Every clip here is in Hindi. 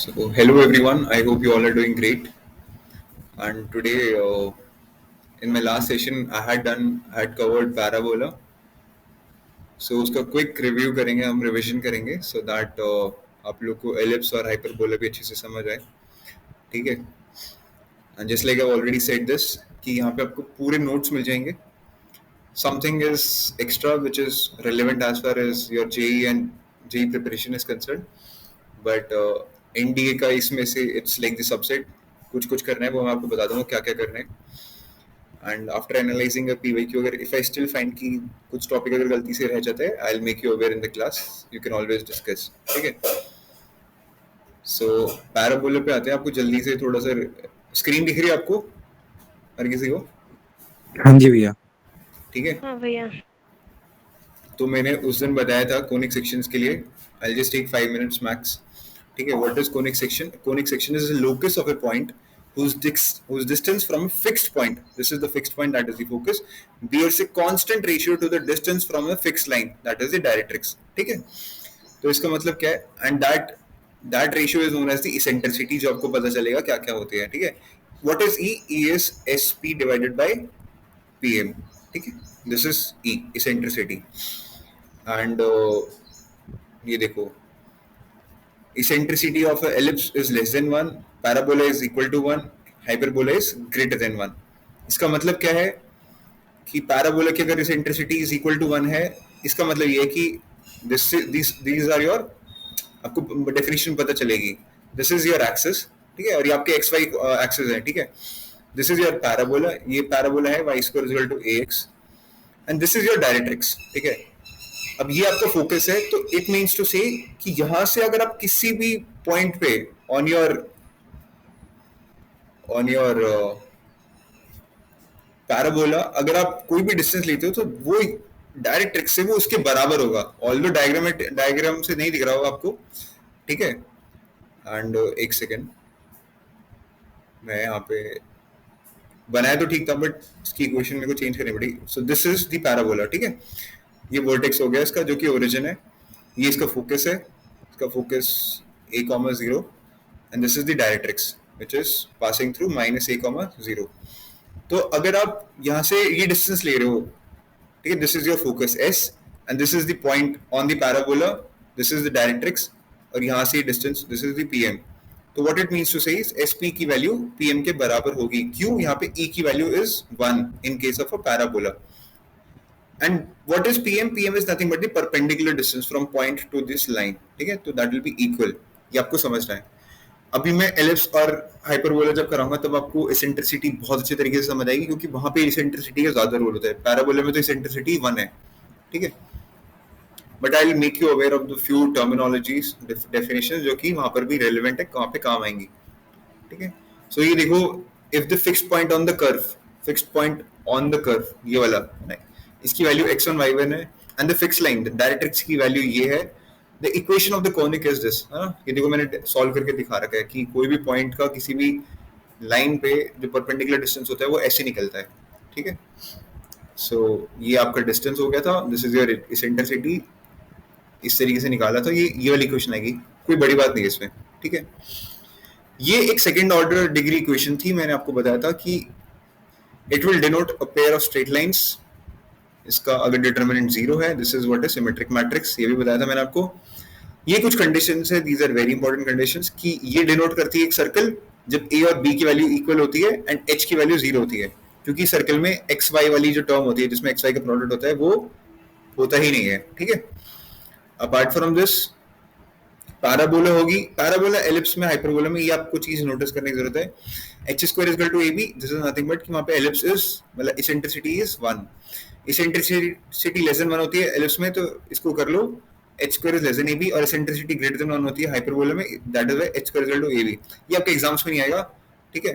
So, hello everyone. I hope you all are doing great. And today, in my last session, I had covered parabola. So उसका quick review करेंगे, हम revision करेंगे, so that आप लोग को ellipse और hyperbola भी अच्छे से समझ आए, ठीक है? And just like I've already said this, कि यहाँ पे आपको पूरे notes मिल जाएंगे. Something is extra which is relevant as far as your JE and JE preparation is concerned. But NDA का इसमें से इट्स लाइक द सबसेट कुछ कुछ करना है वो मैं आपको बता दूंगा क्या क्या करना है and after analysing a PYQ अगर इफ आई स्टिल फाइंड कि कुछ टॉपिक अगर गलती से रह जाता है I will make you aware in the class you can always discuss ठीक है सो पैराबोला पे आते हैं आपको जल्दी से थोड़ा सा स्क्रीन दिख रही है आपको हर किसी को हाँ जी भैया ठीक है हाँ भैया तो मैंने उस दिन बताया था कोनिक सेक्शंस के लिए I just take 5 minutes max ठीक है what is conic section is a locus of a point whose distance from a fixed point, this is the fixed point that is the focus, bears a constant ratio to the distance from a fixed line, that is the directrix. ठीक है तो इसका मतलब क्या है and that ratio is known as the eccentricity जो आपको पता चलेगा क्या क्या होते हैं ठीक है what is e is S P divided by P M ठीक है this is e eccentricity and ये देखो eccentricity of a ellipse is less than 1, parabola is equal to 1, hyperbola is greater than 1. इसका मतलब क्या है कि पैराबोला की अगर eccentricity is equal to 1 है इसका मतलब ये है कि these are your आपको डेफिनेशन पता चलेगी this is your axis ठीक है और ये आपके xy axis है ठीक है this is your parabola ये parabola है y square is equal to ax and this is your directrix ठीक है अब ये आपका फोकस है तो इट मीन्स टू से कि यहां से अगर आप किसी भी पॉइंट पे ऑन योर पैराबोला अगर आप कोई भी डिस्टेंस लेते हो तो वो डायरेक्ट्रिक्स से वो उसके बराबर होगा ऑल्दो डायग्राम से नहीं दिख रहा होगा आपको ठीक है एंड एक सेकेंड मैं यहाँ पे बनाया तो ठीक था बट इसकी इक्वेशन मेरे को चेंज करनी पड़ी सो दिस इज द पैराबोला ठीक है ये वर्टेक्स हो गया इसका जो कि ओरिजिन है ये इसका फोकस है इसका focus a, 0 and this is the directrix which is passing through -a, 0 तो अगर आप यहाँ से ये डिस्टेंस ले रहे हो ठीक है this is your focus s and this is the point on the parabola this is the directrix और यहाँ से distance this is the pm तो व्हाट इट मीन्स टू से इज sp की वैल्यू pm के बराबर होगी क्यों यहाँ पे e की value is 1 in case of a parabola and what is pm is nothing but the perpendicular distance from point to this line ठीक है तो that will be equal ये आपको समझना है अभी मैं एलिप्स और हाइपरबोला जब कराऊंगा तब आपको इसेंट्रिसिटी बहुत अच्छे तरीके से समझ आएगी क्योंकि वहां पे इसेंट्रिसिटी का ज्यादा रोल होता है पैराबोला में तो इसेंट्रिसिटी 1 है ठीक है but I will make you aware of the few terminologies definitions जो कि वहां पर भी रेलेवेंट है कहां पे काम आएंगी ठीक है सो ये देखो if the fixed point on the curve ये वाला नहीं इसकी वैल्यू x1 y1 है and the fix line directrix की वैल्यू ये है the equation of the conic is this ये देखो मैंने सॉल्व करके दिखा रखा है कि कोई भी पॉइंट का किसी भी लाइन पे जो परपेंडिकुलर डिस्टेंस होता है वो ऐसे निकलता है ठीक है सो ये आपका डिस्टेंस हो गया था दिस इज योर इसेंट्रिसिटी इस तरीके से निकाला था ये वाली इक्वेशन आएगी कोई बड़ी बात नहीं है इसमें ठीक है ये एक सेकेंड ऑर्डर डिग्री इक्वेशन थी मैंने आपको बताया था कि it will denote a pair of straight lines इसका अगर डिटरमिनेंट 0 है this is what is symmetric matrix ये भी बताया था मैंने आपको ये कुछ कंडीशंस है these are very important conditions कि ये डिनोट करती है एक सर्कल जब a और b की वैल्यू इक्वल होती है एंड h की वैल्यू 0 होती है क्योंकि सर्कल में एक्स वाई वाली जो टर्म होती है जिसमें एक्स वाई का प्रोडक्ट होता है वो होता ही नहीं है ठीक है अपार्ट फ्रॉम दिस पैराबोला होगी पैराबोला एलिप्स में हाइपरबोला में ये आपको चीज नोटिस करने की जरूरत है h square is equal to ab this is nothing but कि वहां पे एलिप्स इज मतलब eccentricity is 1 eccentricity less than 1 होती है एलिप्स में तो इसको कर लो h square is less than ab और इसेंट्रिसिटी ग्रेटर देन 1 होती है हाइपरबोला में that is why h square is equal to ab ये आपके एग्जाम्स में नहीं आएगा ठीक है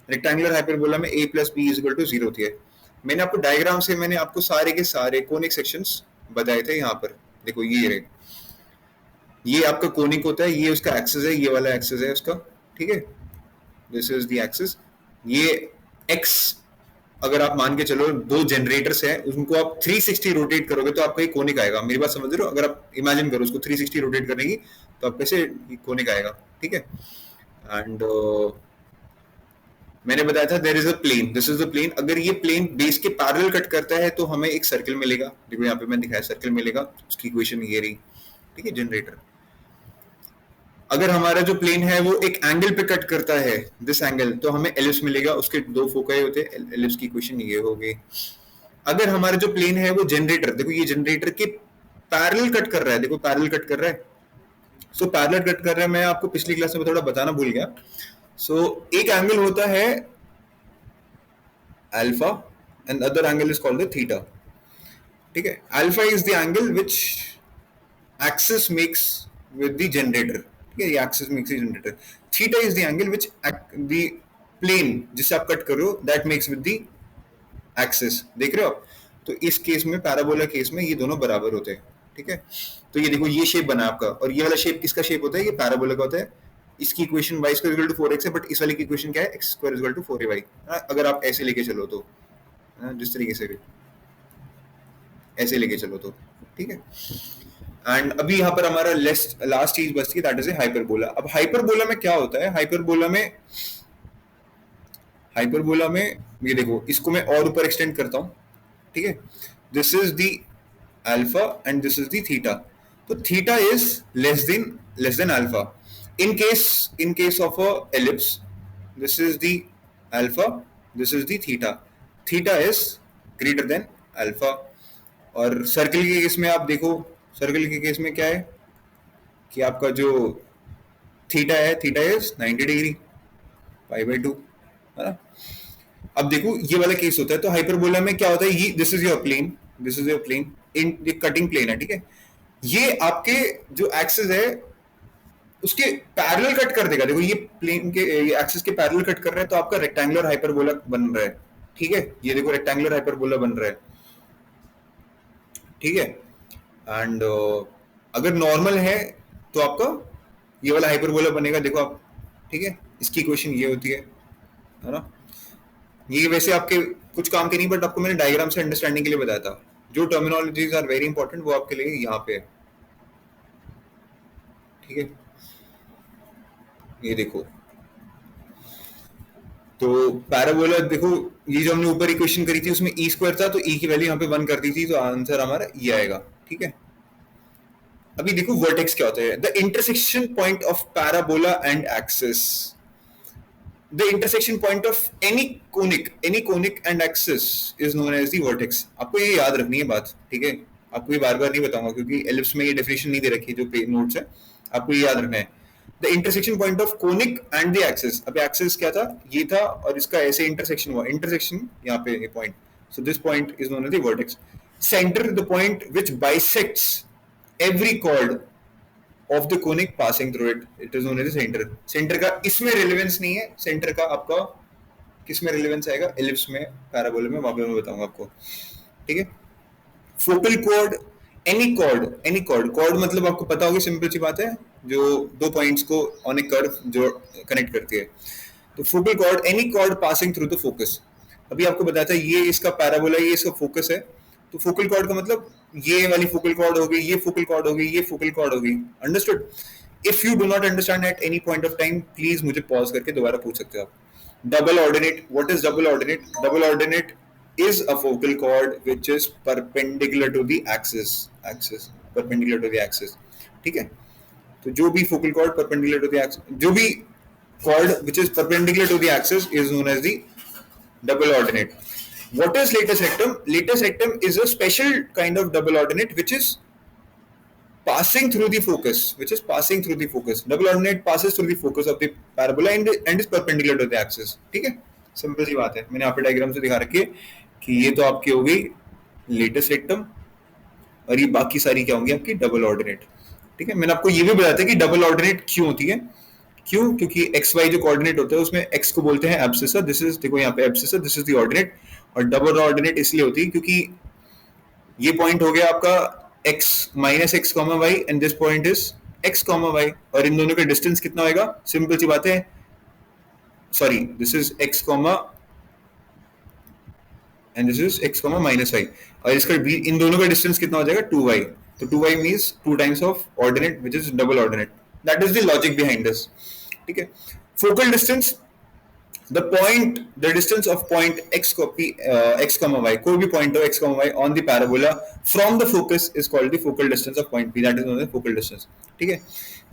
रेक्टेंगुलर हाइपरबोला में a + b is equal to 0 होती है मैंने आपको डायग्राम से मैंने आपको सारे के सारे कोनिक सेक्शंस बताए थे यहाँ पर देखो ये आपका कोनिक होता है ये उसका एक्सिस है ये वाला एक्सिस है उसका ठीक है दिस इज द एक्सिस ये x अगर आप मान के चलो दो जनरेटर्स हैं उनको आप 360 रोटेट करोगे तो आपका एक कोनिक आएगा मेरी बात समझ रहे हो अगर आप इमेजिन करो उसको 360 रोटेट करने की तो आप कैसे कोनिक आएगा ठीक है। एंड मैंने बताया था there is a plane, this is the plane. अगर ये प्लेन बेस के पैरेलल कट करता है तो हमें एक सर्कल मिलेगा। देखो यहाँ पे मैंने दिखाया सर्कल मिलेगा, उसकी इक्वेशन ये रही, ठीक है, जनरेटर। अगर हमारा जो प्लेन है वो एक एंगल पे कट करता है, दिस एंगल, तो हमें एलिप्स मिलेगा, उसके दो फोकाई होते हैं, एलिप्स की इक्वेशन ये हो गई। अगर हमारा जो प्लेन है वो जनरेटर, देखो ये जनरेटर के पैरेलल कट कर रहा है, देखो पैरेलल कट कर रहा है, सो पैरेलल कट कर रहा है। मैं आपको पिछली क्लास में थोड़ा बताना भूल गया। सो एक एंगल होता है alpha and other angle is called the theta, ठीक है। Alpha is the angle which axis makes with the generator, ठीक है, ये axis makes the generator. Theta is the angle which the plane जिसे आप कट कर रहे हो that makes with the axis, देख रहे हो आप। तो इस केस में, पैराबोला केस में, ये दोनों बराबर होते हैं, ठीक है। तो ये देखो ये शेप बना आपका, और ये वाला शेप किसका शेप होता है, ये पैराबोला का होता है। इसकी equation y square equal to 4x है, बट इस वाली की इक्वेशन क्या है, x square equal to 4ay। अगर आप ऐसे लेके चलो तो, जिस तरीके से भी ऐसे लेके चलो तो, ठीक है। एंड अभी यहाँ पर हमारा लास्ट चीज बचती है, दैट इज ए हाइपरबोला। अब हाइपरबोला में क्या होता है, हाइपरबोला में ये देखो, इसको मैं और ऊपर एक्सटेंड करता हूँ, ठीक है। This is the alpha and this is the theta. तो theta is less than alpha in case of a ellipse. This is the alpha, this is the theta. Theta is greater than alpha. और सर्कल के केस में आप देखो, सर्कल के केस में क्या है कि आपका जो थीटा है, थीटा इज 90 डिग्री, π/2, है ना। अब देखो ये वाला केस होता है, तो हाइपरबोला में क्या होता है, ये this is your plane, this is your plane, in ये कटिंग प्लेन है, ठीक है। ये आपके जो एक्सिस है उसके पैरेलल कट कर देगा, देखो ये प्लेन के ये एक्सिस के पैरेलल कट कर रहा है, तो आपका रेक्टेंगुलर हाइपरबोला बन रहा है, ठीक है। ये देखो रेक्टेंगुलर हाइपरबोला बन रहा है, ठीक है। एंड अगर नॉर्मल है तो आपका ये वाला हाइपरबोला बनेगा, देखो आप, ठीक है। इसकी इक्वेशन ये होती है ना। ये वैसे आपके कुछ काम के नहीं, बट आपको मैंने डायग्राम से अंडरस्टैंडिंग के लिए बताया था। जो टर्मिनोलॉजीज आर वेरी इंपॉर्टेंट वो आपके लिए यहाँ पे है, ठीक है। ये देखो, तो पैराबोला देखो, ये जो हमने ऊपर इक्वेशन करी थी उसमें ई स्क्वायर था, तो ई की वैल्यू यहाँ पे 1 कर दी थी, तो आंसर हमारा ये आएगा, ठीक है। अभी देखो वर्टेक्स क्या होता है, the intersection point of parabola and axis, the intersection point of any conic and axis is known as the vertex. आपको ये याद रखनी है बात, ठीक है। आपको ये बार बार नहीं बताऊंगा क्योंकि एलिप्स में ये डेफिनेशन नहीं दे रखी जो नोट्स है, आपको ये याद रखना है। The intersection point of conic and the axis, अब एक्सिस क्या था, ये था, और इसका ऐसे इंटरसेक्शन हुआ, इंटरसेक्शन यहाँ पे ये point, so this point is known as the vertex. Centre, the point which bisects every chord of the conic passing through it, it is known as the center. Centre का इसमें रेलेवेंस नहीं है, सेंटर का आपका किस में रेलेवेंस आएगा, एलिप्स में, पैराबोला में, वहां पे मैं बताऊंगा आपको, ठीक है। फोकल कॉर्ड, एनी कॉर्ड मतलब आपको पता होगी, सिंपल सी बात है, जो दो पॉइंट्स को ऑन ए कर्व जो कनेक्ट करती है। तो focal cord, any cord passing through the focus. अभी आपको बताया था ये इसका पैराबोला, ये इसका फोकस है, तो फोकल कॉर्ड का मतलब ये वाली फोकल कॉर्ड हो गई, ये फोकल कॉर्ड हो गई, ये फोकल कॉर्ड हो गई, understood. If you do not understand at any point of time, please मुझे पॉज करके दोबारा पूछ सकते हो आप। Double ordinate, what is double ordinate? Double ordinate is a focal cord which is perpendicular to the axis, perpendicular to the axis, ठीक है। तो जो भी focal cord perpendicular to the axis, जो भी cord which is perpendicular to the axis is known as the double ordinate. What is latus rectum? Latus rectum is a special kind of double ordinate which is passing through the focus, double ordinate passes through the focus of the parabola and is perpendicular to the axis, ठीक है। सिंपल सी बात है, मैंने यहाँ पे डायग्राम से दिखा रखी है कि ये तो आपकी हो गई लेटस रेक्टम, और ये बाकी सारी क्या होंगी आपकी डबल ऑर्डिनेट, ठीक है। मैंने आपको ये भी बताया था कि डबल ऑर्डिनेट क्यों होती है, क्यों, क्योंकि एक्स वाई जो कोऑर्डिनेट होता है उसमें एक्स को बोलते हैं एब्सिसा, दिस इज, देखो यहाँ पे abscissa, this is the ordinate, और डबल ऑर्डिनेट इसलिए होती है क्योंकि ये पॉइंट हो गया आपका x minus x comma y and this point is x comma y, और इन दोनों का डिस्टेंस कितना होगा, सिंपल सी बात है, sorry, this is x comma and this is x comma minus y, और इसका इन दोनों का डिस्टेंस कितना हो जाएगा, 2y। तो 2y means 2 times of ordinate which is double ordinate, that is the logic behind this, ठीक है. Focal distance, the distance of point x copy x comma y, कोई भी point हो x comma y on the parabola from the focus is called the focal distance of point p, that is known as focal distance. ठीक है,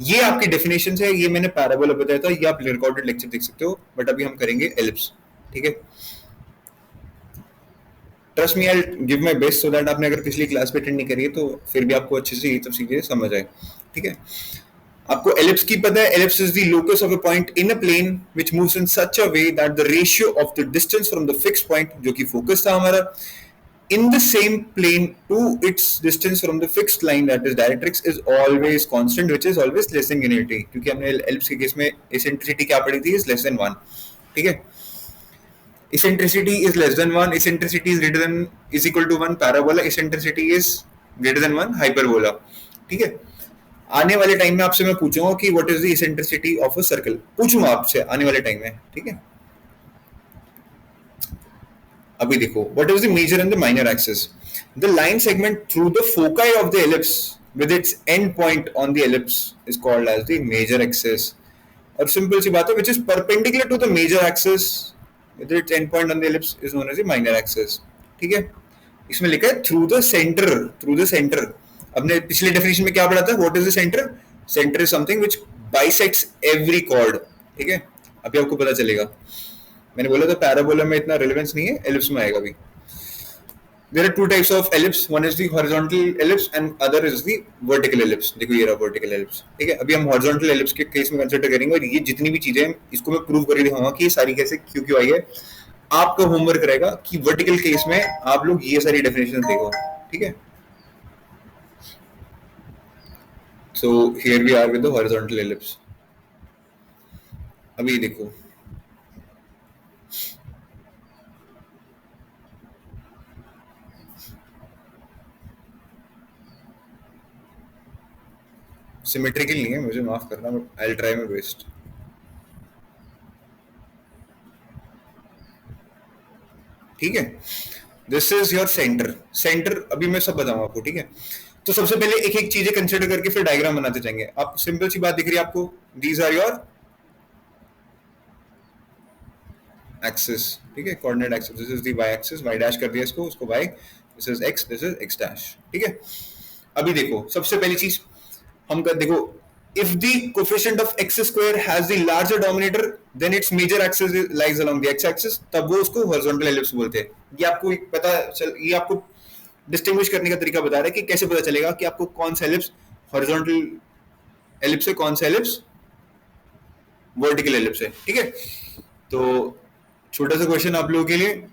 ये आपकी डेफिनेशन है, ये मैंने पैराबोला बताया था, ये आप रिकॉर्डेड लेक्चर देख सकते हो, बट अभी हम करेंगे एलिप्स. ठीक है, trust me, I give my best so that आपने अगर पिछली क्लास पे अटेंड नहीं करी है तो फिर भी आपको अच्छे से ये सब चीजें समझ आए. ठीक है, आपको एलिप्स की पता है, ellipse is the locus of a point in a plane which moves in such a way that the ratio of the distance from the fixed point, जो कि फोकस था हमारा, in the same plane to its distance from the fixed line, that is directrix, is always constant, which is always less than unity. क्योंकि हमने एलिप्स के केस में eccentricity क्या पढ़ी थी, is less than 1. ठीक है, eccentricity is less than 1, eccentricity is greater than is equal to 1 parabola, eccentricity is greater than 1 hyperbola. ठीक है, आने वाले टाइम में आपसे मैं पूछूंगा कि what is the eccentricity of a circle, पूछूंगा आपसे आने वाले टाइम में. ठीक है, अभी देखो, what is the major and the minor axis. The line segment through the foci of the ellipse with its end point on the ellipse is called as the major axis. और सिंपल सी बात है, which is perpendicular to the major axis with its end point on the ellipse is known as the minor axis. ठीक है, इसमें लिखा है through the centre, through the centre. हमने पिछले डेफिनेशन में क्या पढ़ा था, what is the centre. Centre is something which bisects every chord. ठीक है, अभी आपको पता चलेगा. मैंने बोला था पैराबोला में इतना रिलेवेंस नहीं है, एलिप्स में आएगा भी. There are two types of ellipse. One is the horizontal ellipse and other is the vertical ellipse. देखो ये रहा vertical ellipse. ठीक है, अभी हम horizontal ellipse के केस में कंसिडर करेंगे और ये जितनी भी चीजें हैं इसको मैं प्रूव करके दिखाऊंगा कि ये सारी कैसे क्यों क्यों आई है. आपका होमवर्क रहेगा कि वर्टिकल केस में आप लोग ये सारी डेफिनेशन देखो. ठीक है, so here we are with the horizontal ellipse. अभी देखो, सिमेट्रिकल नहीं है, मुझे माफ करना, but I will try my best. ठीक है, this is your centre. Centre अभी मैं सब बताऊंगा आपको. ठीक है, तो सबसे पहले एक एक चीजें कंसिडर करके फिर डायग्राम बनाते जाएंगे. आप सिंपल सी बात दिख रही है आपको, दीज आर योर एक्सिस. ठीक है, coordinate axis. This is the Y axis, Y dash कर दिया इसको, उसको Y. This is X, this is X dash. ठीक है, अभी देखो सबसे पहली चीज हम कर देखो, if the coefficient of x square has the larger denominator then its major axis lies along the x axis, तब वो उसको horizontal ellipse बोलते हैं. ये आपको पता चल, ये आपको डिस्टिंग्विश करने का तरीका बता रहा है कि कैसे पता चलेगा कि आपको कौन सा एलिप्स हॉरिजॉन्टल एलिप्स है, कौन सा एलिप्स वर्टिकल एलिप्स है. ठीक है, तो छोटा सा क्वेश्चन आप लोगों के लिए.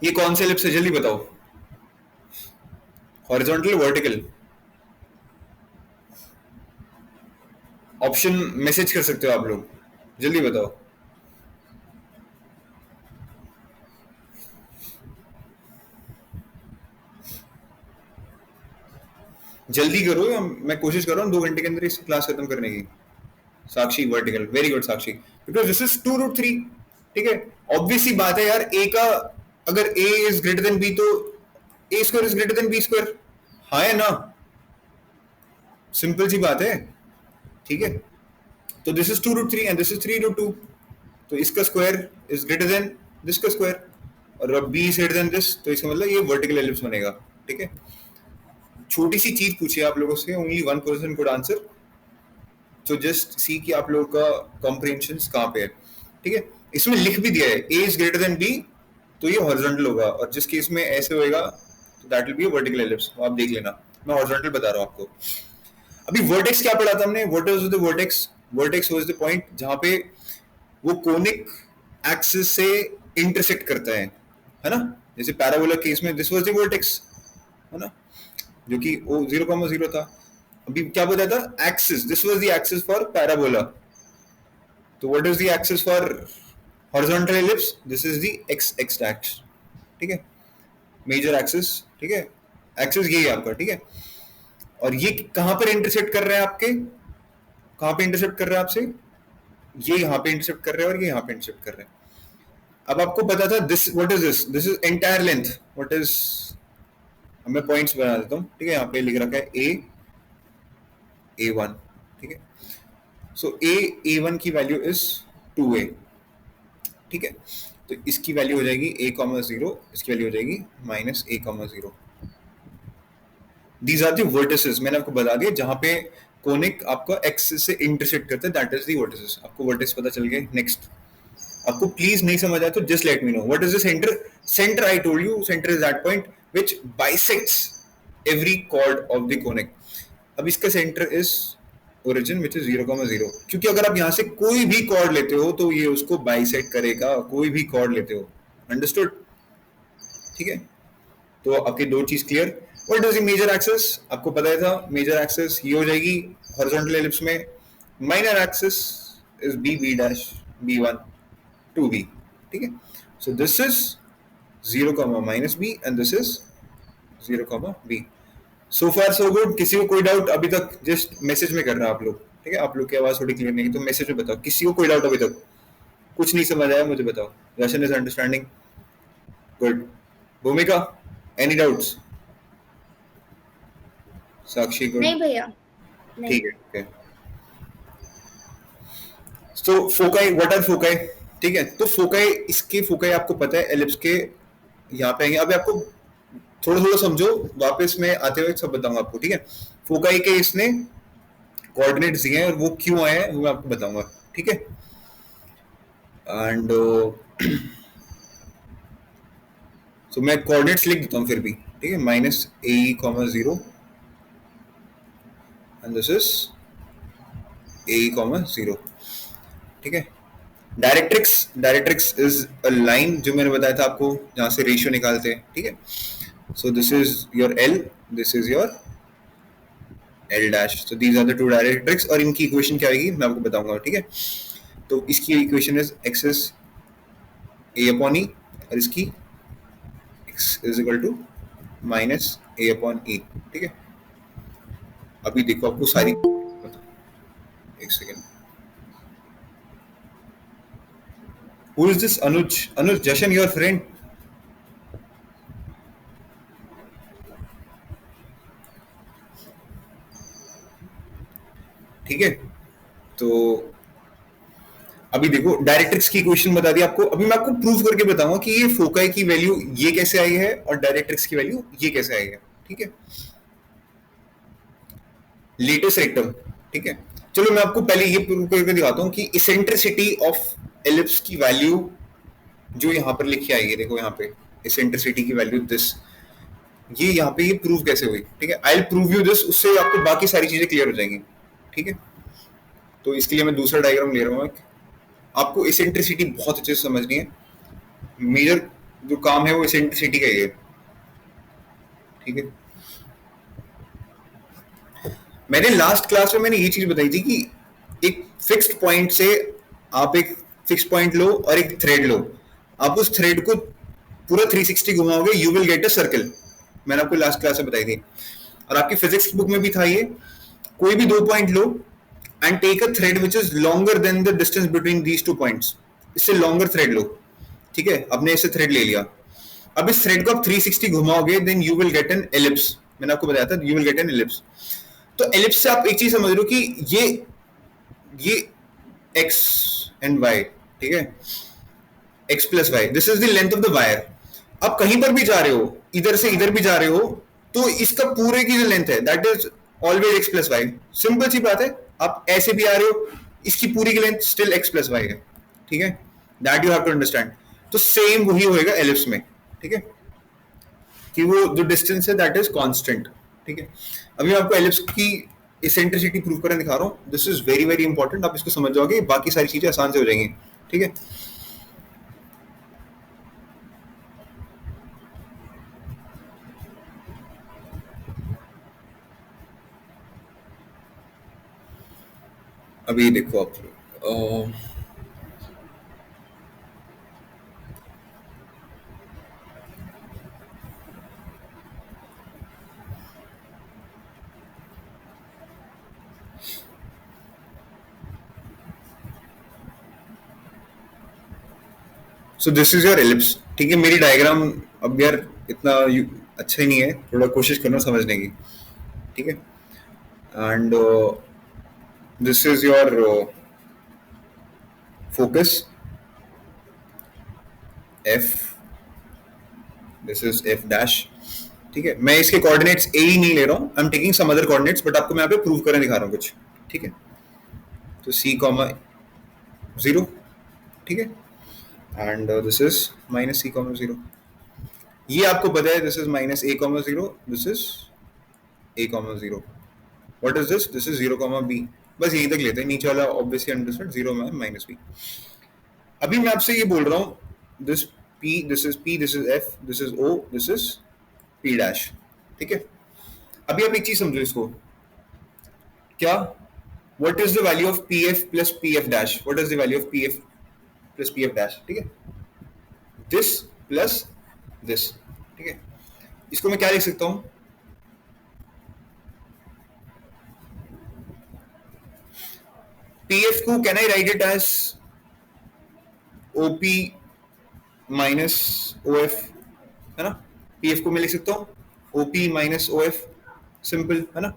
ये कौन से एलिप्स है, जल्दी बताओ. Horizontal, vertical? ऑप्शन मैसेज कर सकते हो आप लोग, जल्दी बताओ. जल्दी करो, मैं कोशिश कर रहा हूँ 2 घंटे के अंदर इस क्लास खत्म करने की. Sakshi vertical, very good Sakshi, because this is 2√3. ठीक है, ऑब्वियस सी बात है यार, ए का अगर a is greater than b तो ए square is greater than b square. हाँ है ना, सिंपल सी बात है. ठीक है, तो this is 2√3 and this is 3√2, तो इसका square is greater than this का स्क्वायर, और अब B is greater than this, तो इसका मतलब ये वर्टिकल एलिप्स बनेगा. ठीक है, छोटी सी चीज पूछी आप लोगों से, ओनली 1% कुड आंसर, तो जस्ट सी कि आप लोगों का कॉम्प्रिहेंशन कहाँ पे है. ठीक है, इसमें लिख भी दिया है ए इज ग्रेटर देन बी, तो ये हॉरिजॉन्टल होगा, और जिस केस में ऐसे होएगा तो that will be a vertical ellipse. आप देख लेना, मैं हॉरिजॉन्टल बता रहा हूँ आपको. अभी वर्टेक्स क्या पढ़ा था हमने, what is the vertex. Vertex was the point जहां पे वो कोनिक एक्सिस से इंटरसेक्ट करता है ना. जैसे पैराबोला केस में दिस वाज द वर्टेक्स, है ना, जो कि 0,0 था. अभी क्या बताया था, axis, this was the axis for parabola. तो what is the axis for horizontal ellipse, this is the x x axis. ठीक है, मेजर एक्सिस, ठीक है, एक्सिस यही है आपका, ठीक है, और ये कहां पर इंटरसेक्ट कर रहे हैं आपके, कहां पे इंटरसेप्ट कर रहा है आपसे, ये यहाँ पे इंटरसेप्ट कर रहे हैं और ये यहाँ पे इंटरसेप्ट कर रहे हैं। अब आपको पता था this, what is this, this is entire length, what is, मैं पॉइंट्स बना देता हूँ, ठीक है, यहाँ पे लिख रखा है A1, ठीक है, सो A1 की वैल्यू इज 2A, ठीक है, तो इसकी वैल्यू हो जाएगी A,0, इसकी वैल्यू हो जाएगी -A,0। These are the vertices, मैंने आपको बता दिया जहां पे कोनिक आपका एक्सिस से इंटरसेक्ट करता है, दैट इज दी वर्टिसेस। आपको वर्टिस पता चल गए। नेक्स्ट, आपको प्लीज नहीं समझ आया तो just let me know what is the centre. Centre, I told you, centre is that point which bisects every chord of the conic. अब इसका centre is origin which is 0,0, क्योंकि अगर आप यहां से कोई भी कॉर्ड लेते हो तो ये उसको बाइसेक्ट करेगा, कोई भी कॉर्ड लेते हो, अंडरस्टूड, ठीक है। तो आपकी दो चीज क्लियर। What is the major axis, आपको पता ही था, मेजर एक्सिस ये हो जाएगी हॉरिजॉन्टल एलिप्स में, minor axis is B dash B1 to B, ठीक है। So this is 0, -B and this is 0, B। So far so good. किसी को कोई डाउट अभी तक? जस्ट मैसेज में कर रहा आप लोग, ठीक है, आप लोग की आवाज थोड़ी क्लियर नहीं है तो मैसेज में बताओ, किसी को कोई डाउट अभी तक, कुछ नहीं समझ आया मुझे बताओ। Roshan is understanding, good. Bhumika, any doubts? Sakshi, good, नहीं भैया, नहीं। ठीक है, okay. So foci, what are foci, ठीक है। तो फोकाई, इसके फोकाई आपको पता है एलिप्स के यहाँ पे आएंगे। अभी आपको थोड़ा थोड़ा समझो, वापस में आते हुए सब बताऊंगा आपको, ठीक है। फोकाई के इसने कोऑर्डिनेट्स दिए हैं और वो क्यों आए हैं वो मैं आपको बताऊंगा, ठीक है। एंड तो मैं कोऑर्डिनेट्स लिख देता हूँ फिर भी, ठीक है, -AE,0 and this is AE,0, ठीक है। Directrix, directrix is a line जो मैंने बताया था आपको, जहां से रेशियो निकालते हैं, ठीक है। So this is your L, this is your L dash. So these are the two directrix और इनकी इक्वेशन क्या आएगी मैं आपको बताऊंगा, ठीक है। तो इसकी equation is x is A/E और इसकी x is equal to -A/E, ठीक है। अभी देखो आपको सारी, एक second, who is this Anuj? Anuj, Jashan your friend? ठीक है। तो अभी देखो डायरेक्ट्रिक्स की इक्वेशन बता दी आपको, अभी मैं आपको प्रूव करके बताऊंगा कि ये फोकाई की वैल्यू ये कैसे आई है और डायरेक्ट्रिक्स की वैल्यू ये कैसे आई है, ठीक है। लेटेस्ट रेक्टम, ठीक है। चलो मैं आपको पहले ये प्रूव करके दिखाता हूँ कि इसेंट्रिसिटी ऑफ एलिप्स की वैल्यू जो यहाँ पर लिखी आई है, देखो यहाँ पे इसेंट्रिसिटी की वैल्यू दिस, ये यहाँ पे ये प्रूव कैसे हुई, ठीक है। I will prove you this, उससे आपको बाकी सारी चीजें क्लियर हो जाएंगी, ठीक है। तो इसके लिए मैं दूसरा डायग्राम ले रहा हूँ। आपको इसेंट्रिसिटी बहुत अच्छे से समझनी है, मेजर जो काम है वो इसेंट्रिसिटी का ही है, ठीक है। मैंने लास्ट क्लास में मैंने ये चीज बताई थी कि एक फिक्स्ड पॉइंट से आप एक फिक्स पॉइंट लो और एक थ्रेड लो, आप उस थ्रेड को पूरा 360 घुमाओगे, you will get a circle. मैंने आपको लास्ट क्लास में बताई थी और आपकी फिजिक्स की बुक में भी था ये। कोई भी दो पॉइंट लो and take a thread which is longer than the distance between these two points, इससे लॉन्गर थ्रेड लो, ठीक है। आपने इससे थ्रेड ले लिया, अब इस थ्रेड को आप 360 घुमाओगे, then you will get an ellipse. मैंने आपको बताया था you will get an ellipse. तो एलिप्स से आप एक चीज समझ लो कि ये एक्स एंड वाई, ठीक है, X plus Y, this is the length of the wire. आप कहीं पर भी जा रहे हो, इधर से इधर भी जा रहे हो, तो इसका पूरे की जो लेंथ है that is always x plus y. Simple सी बात है, आप ऐसे भी आ रहे हो, इसकी पूरी की length still X plus Y है, ठीक है। That you have to understand. तो सेम वही होएगा एलिप्स में, ठीक है, कि वो जो डिस्टेंस है दैट इज कांस्टेंट, ठीक है। अभी मैं आपको एलिप्स की इसेंट्रिसिटी प्रूव करने दिखा रहा हूँ, this is very very important. आप इसको समझ जाओगे, बाकी सारी चीजें आसान से हो जाएंगी, ठीक है। अभी देखो आप सो दिस इज योर एलिप्स, ठीक है। मेरी डायग्राम अब यार इतना अच्छा ही नहीं है, थोड़ा कोशिश करना समझने की, ठीक है। And this is your focus F, this is F dash, ठीक है। मैं इसके कोऑर्डिनेट्स ए ही नहीं ले रहा हूँ, I am taking some other coordinates, but आपको मैं यहाँ पे प्रूव करने दिखा रहा हूँ कुछ, ठीक है। तो सी कॉमा 0, ठीक है, and this is minus C comma 0। ये आपको पता है, this is minus A comma 0, this is A comma 0। What is this? This is 0 comma B. बस यहीं तक लेते हैं, नीचे वाला ऑब्वियसली अंडरस्टूड, 0 में माइनस बी। अभी मैं आपसे ये बोल रहा हूँ this P, this is P, this is F, this is O, this is P dash, ठीक है। अभी आप एक चीज समझो इसको, क्या what is the value of P F plus P F dash? What is the value of P F plus P F dash? ठीक है, दिस प्लस दिस, ठीक है। इसको मैं क्या लिख सकता हूं? पी एफ को can I write it as OP minus O F, है ना। पी एफ को मैं लिख सकता हूं OP minus O F, simple, है ना।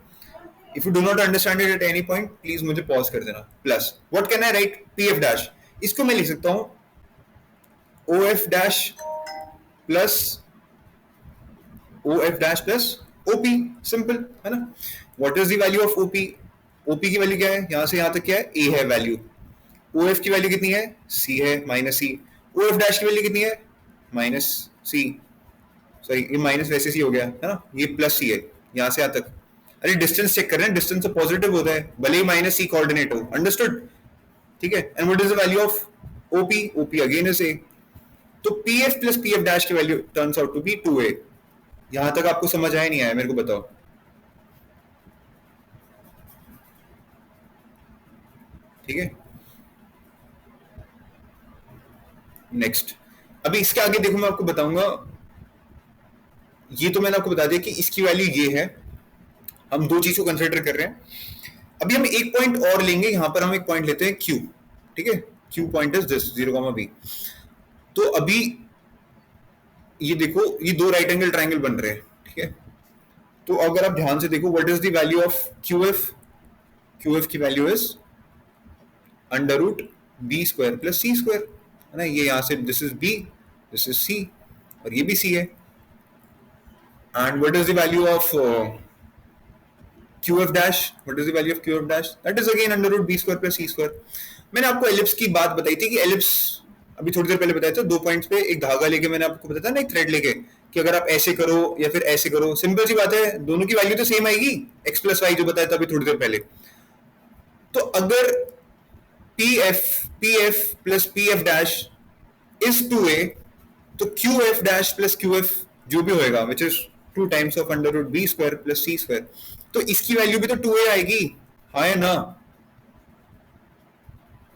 If you do not understand it at any point, please मुझे पॉज कर देना। Plus what can I write? P F dash, इसको मैं लिख सकता हूं O F dash plus O F dash plus OP, simple, है ना। What is the value of OP? OP की वैल्यू क्या है? यहां से यहां तक क्या है? ए है वैल्यू। ओ एफ की वैल्यू कितनी है? सी है, माइनस सी। ओ एफ डैश की वैल्यू कितनी है? माइनस सी, सॉरी ये माइनस वैसे सी हो गया, है ना, ये प्लस सी है यहां से यहां तक। अरे डिस्टेंस चेक कर रहे हैं, डिस्टेंस तो पॉजिटिव होता है भले ही माइनस सी कोऑर्डिनेट हो, अंडरस्टूड, ठीक है। And what is the value of OP? OP again is a. तो P F plus P F dash की value turns out to be 2a। यहां तक आपको समझ आया नहीं आया मेरे को बताओ? ठीक है, नेक्स्ट। अभी इसके आगे देखो, मैं आपको बताऊंगा, ये तो मैंने आपको बता दिया कि इसकी वैल्यू ये है। हम दो चीज को कंसिडर कर रहे हैं। अभी हम एक पॉइंट और लेंगे, यहां पर हम एक पॉइंट लेते हैं Q, ठीक है। Q point is this 0, b। तो अभी ये देखो, ये दो राइट एंगल ट्राइंगल बन रहे हैं, ठीक है। तो अगर आप ध्यान से देखो, what is the value of QF? QF की value is under root B square plus C square, है ना। ये यहां से this is B, this is C, और ये भी सी है। And what is the value of QF dash? What is the value of QF dash? That is again under root b square plus c square. मैंने आपको एलिप्स की बात बताई थी कि एलिप्स, अभी थोड़ी देर पहले बताया था, दो पॉइंट्स पे एक धागा लेके मैंने आपको बताया था ना, एक थ्रेड लेके, कि अगर आप ऐसे करो या फिर ऐसे करो, सिंपल सी बात है, दोनों की वैल्यू तो सेम आएगी, x प्लस वाई जो बताया था अभी थोड़ी देर पहले। तो अगर P F plus P F dash is 2a, तो Q F dash plus Q F जो भी होएगा, which is 2 times of under root B square plus C square, तो इसकी वैल्यू भी तो 2a आएगी, हाँ या ना?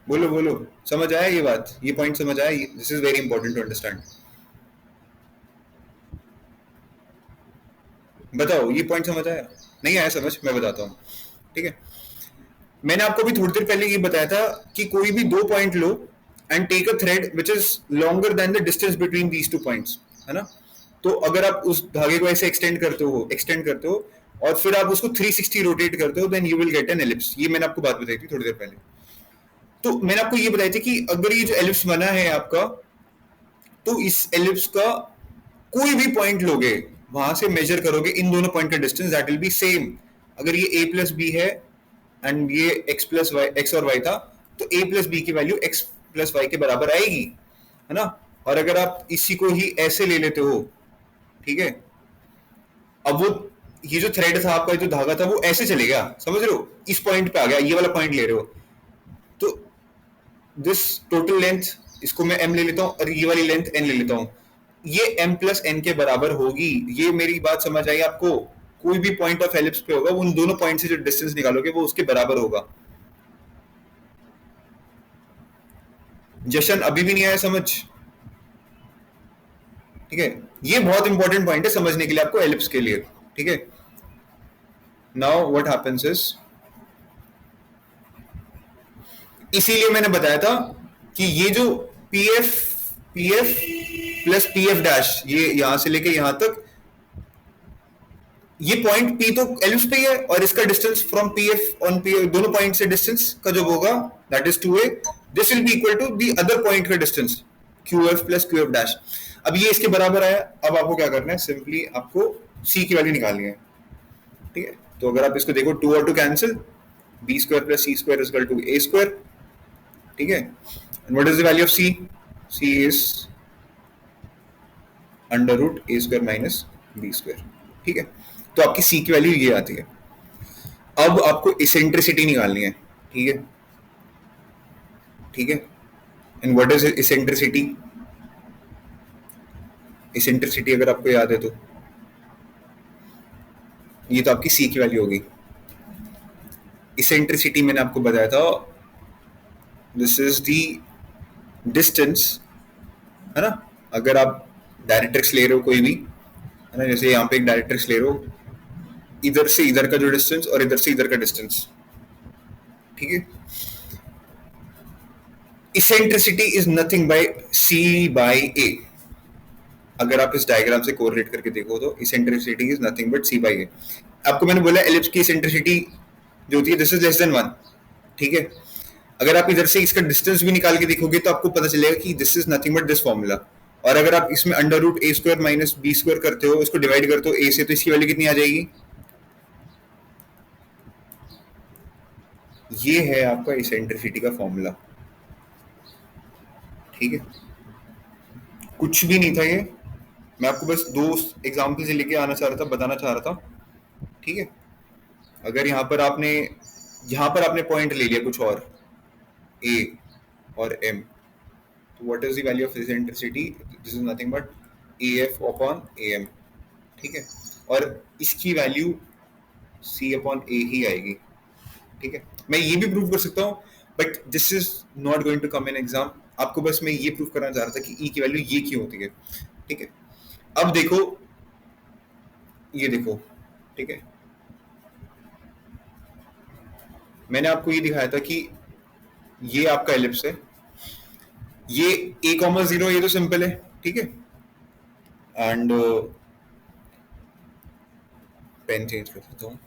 बोलो बोलो, समझ आया ये बात? ये पॉइंट समझ आया? This is very important to understand. बताओ, ये पॉइंट समझ आया? नहीं आया समझ? मैं बताता हूँ, ठीक है। मैंने आपको भी थोड़ी देर पहले ये बताया था कि कोई भी दो पॉइंट लो and take a thread which is longer than the distance between these 2 points, है ना। तो अगर आप उस धागे को ऐसे एक्सटेंड करते हो और फिर आप उसको 360 रोटेट करते हो, then you will get an ellipse. ये मैंने आपको बात बताई थी थोड़ी देर पहले। तो मैंने आपको ये बताई थी कि अगर ये जो एलिप्स बना है आपका, तो इस एलिप्स का कोई भी पॉइंट लोगे, वहां से मेजर करोगे इन दोनों पॉइंट का distance, that will B same. अगर ये a प्लस बी है एंड ये x और y था, तो a प्लस बी की वैल्यू x प्लस वाई के बराबर आएगी, है ना। और अगर आप इसी को ही ऐसे ले लेते हो, ठीक है, अब वो ये जो थ्रेड था आपका, जो धागा था, वो ऐसे चलेगा, समझ रहे हो, इस पॉइंट पे आ गया, ये वाला पॉइंट ले रहे हो, तो दिस टोटल लेंथ, इसको मैं m ले लेता हूं और ये वाली लेंथ n ले लेता हूं, ये m प्लस n के बराबर होगी। ये मेरी बात समझ आई आपको? कोई भी पॉइंट ऑफ एलिप्स पे होगा, उन दोनों पॉइंट से जो डिस्टेंस निकालोगे वो उसके बराबर होगा। जशन अभी भी नहीं आया समझ? ठीक है, ये बहुत इंपॉर्टेंट पॉइंट है समझने के लिए आपको एलिप्स के लिए, ठीक है। नाउ व्हाट हैपेंस इज, इसीलिए मैंने बताया था कि ये जो P F P F plus P F dash, ये यहां से लेके यहां तक, ये पॉइंट पी तो एलिप्स पे ही है और इसका distance from P F on P, दोनों पॉइंट से डिस्टेंस का जो होगा that is 2a, this will be equal to the other point का distance Q F plus Q F dash. अब ये इसके बराबर आया, अब आपको क्या करना है, सिंपली आपको c की वैल्यू निकालनी है, ठीक है। तो अगर आप इसको देखो 2 और 2 cancel, B square plus C square is equal to A square, ठीक है। And what is the value of c? c is under root A square minus B square, ठीक है। तो आपकी c की वैल्यू ये आती है। अब आपको इसेंट्रिसिटी निकालनी है, ठीक है, ठीक है। And what is eccentricity? Eccentricity अगर आपको याद है तो ये तो आपकी c की वैल्यू होगी। इसेंट्रिसिटी मैंने आपको बताया था, दिस इज द डिस्टेंस, है ना। अगर आप डायरेक्ट्रिक्स ले रहे हो कोई भी, है ना, जैसे यहाँ पे एक डायरेक्ट्रिक्स ले रहे हो, इधर से इधर का जो डिस्टेंस और इधर से इधर का डिस्टेंस, ठीक है। Eccentricity is nothing by c by a. अगर आप इस डायग्राम से कोरिलेट करके देखो तो eccentricity is nothing but c by a. आपको मैंने बोला एलिप्स की इसेंट्रिसिटी जो होती है दिस इज लेस देन 1, ठीक है। अगर आप इधर से इसका डिस्टेंस भी निकाल के देखोगे तो आपको पता चलेगा कि this is nothing but this formula. और अगर आप इसमें under root A square minus B square करते हो, इसको डिवाइड करते हो ए से, तो इसकी वैल्यू कितनी आ जाएगी? ये है आपका इसेंट्रिसिटी का फॉर्मूला, ठीक है। कुछ भी नहीं था ये, मैं आपको बस दो एग्जाम्पल से लेके आना चाह रहा था, बताना चाह रहा था, ठीक है। अगर यहाँ पर आपने पॉइंट ले लिया कुछ और a और m, तो what is the value of eccentricity? This is nothing but af upon am, ठीक है। और इसकी वैल्यू c अपॉन a ही आएगी, ठीक है। मैं ये भी प्रूव कर सकता हूँ but this is not going to come in exam. आपको बस मैं ये प्रूव करना चाह रहा था कि e की वैल्यू ये क्यों होती है, ठीक है। अब देखो, ये देखो, ठीक है, मैंने आपको ये दिखाया था कि ये आपका एलिप्स है, ये a,0 ये तो सिंपल है, ठीक है। एंड पेन चेंज कर देता हूँ,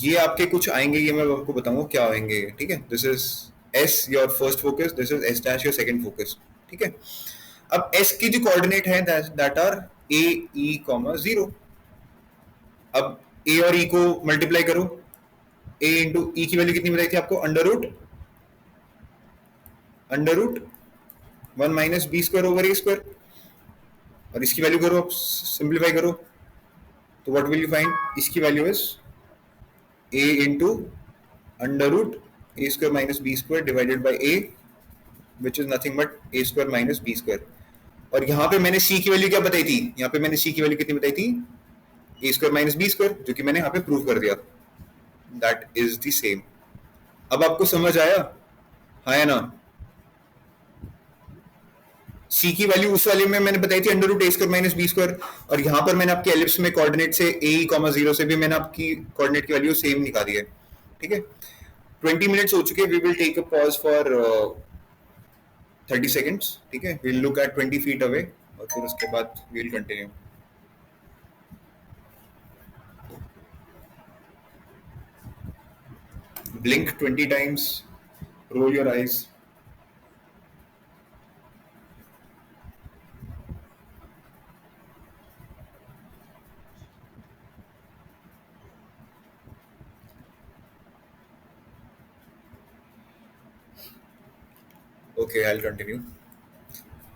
ये आपके कुछ आएंगे, ये मैं आपको बताऊंगा क्या आएंगे, ठीक है। This is S your first focus, this is S dash your second focus, ठीक है। अब एस की जो कोऑर्डिनेट है that are A E comma 0। अब ए और ई को मल्टीप्लाई करो, ए इंटू ई की वैल्यू कितनी बताई थी आपको? Under root 1 minus B square over ए स्क्वायर। और इसकी वैल्यू करो, आप सिंप्लीफाई करो, तो व्हाट विल यू फाइंड? इसकी value is a into under root a square minus b square divided by a, which is nothing but a square minus b square। और यहाँ पे मैंने c की वैल्यू क्या बताई थी? यहाँ पे मैंने c की वैल्यू कितनी बताई थी? a square minus b square, जो कि मैंने यहाँ पे प्रूव कर दिया, that is the same। अब आपको समझ आया? हाँ या ना? c की वैल्यू उस वाले में मैंने बताई थी under root A square minus B square, और यहाँ पर मैंने आपके एलिप्स में कोऑर्डिनेट से a,0 से भी मैंने आपकी कोऑर्डिनेट की वैल्यू सेम निकाली है, ठीक है। 20 मिनट्स हो चुके, we will take a pause for 30 seconds, ठीक है। We'll look at 20 feet away और फिर उसके बाद we'll continue. Blink 20 times, roll your eyes. Okay, I will continue.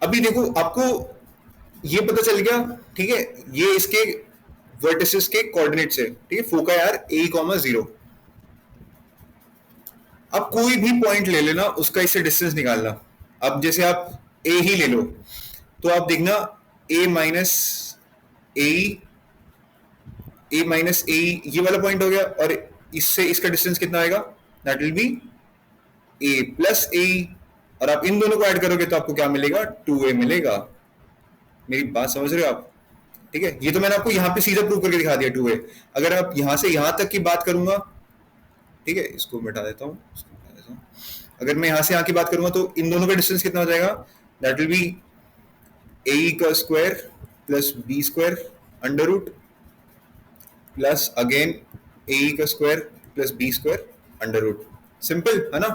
अभी देखो, आपको ये पता चल गया, ठीक है, ये इसके वर्टिसेस के कोऑर्डिनेट्स है, ठीक है, फोका यार a,0। अब कोई भी पॉइंट ले लेना, उसका इससे डिस्टेंस निकालना। अब जैसे आप a ही ले लो, तो आप देखना a माइनस ए ये वाला पॉइंट हो गया, और इससे इसका डिस्टेंस कितना आएगा? That will be a plus a. और आप इन दोनों को ऐड करोगे तो आपको क्या मिलेगा? 2a मिलेगा। मेरी बात समझ रहे हो आप? ठीक है, ये तो मैंने आपको यहाँ पे सीधा प्रूव करके दिखा दिया 2a। अगर आप यहाँ से यहाँ तक की बात करूंगा, ठीक है, इसको मिटा देता हूँ, अगर मैं यहाँ से यहाँ की बात करूंगा तो इन दोनों का डिस्टेंस कितना हो जाएगा, दैट विल बी ए का square plus b square under root plus again a का square plus b square under root. Simple है ना।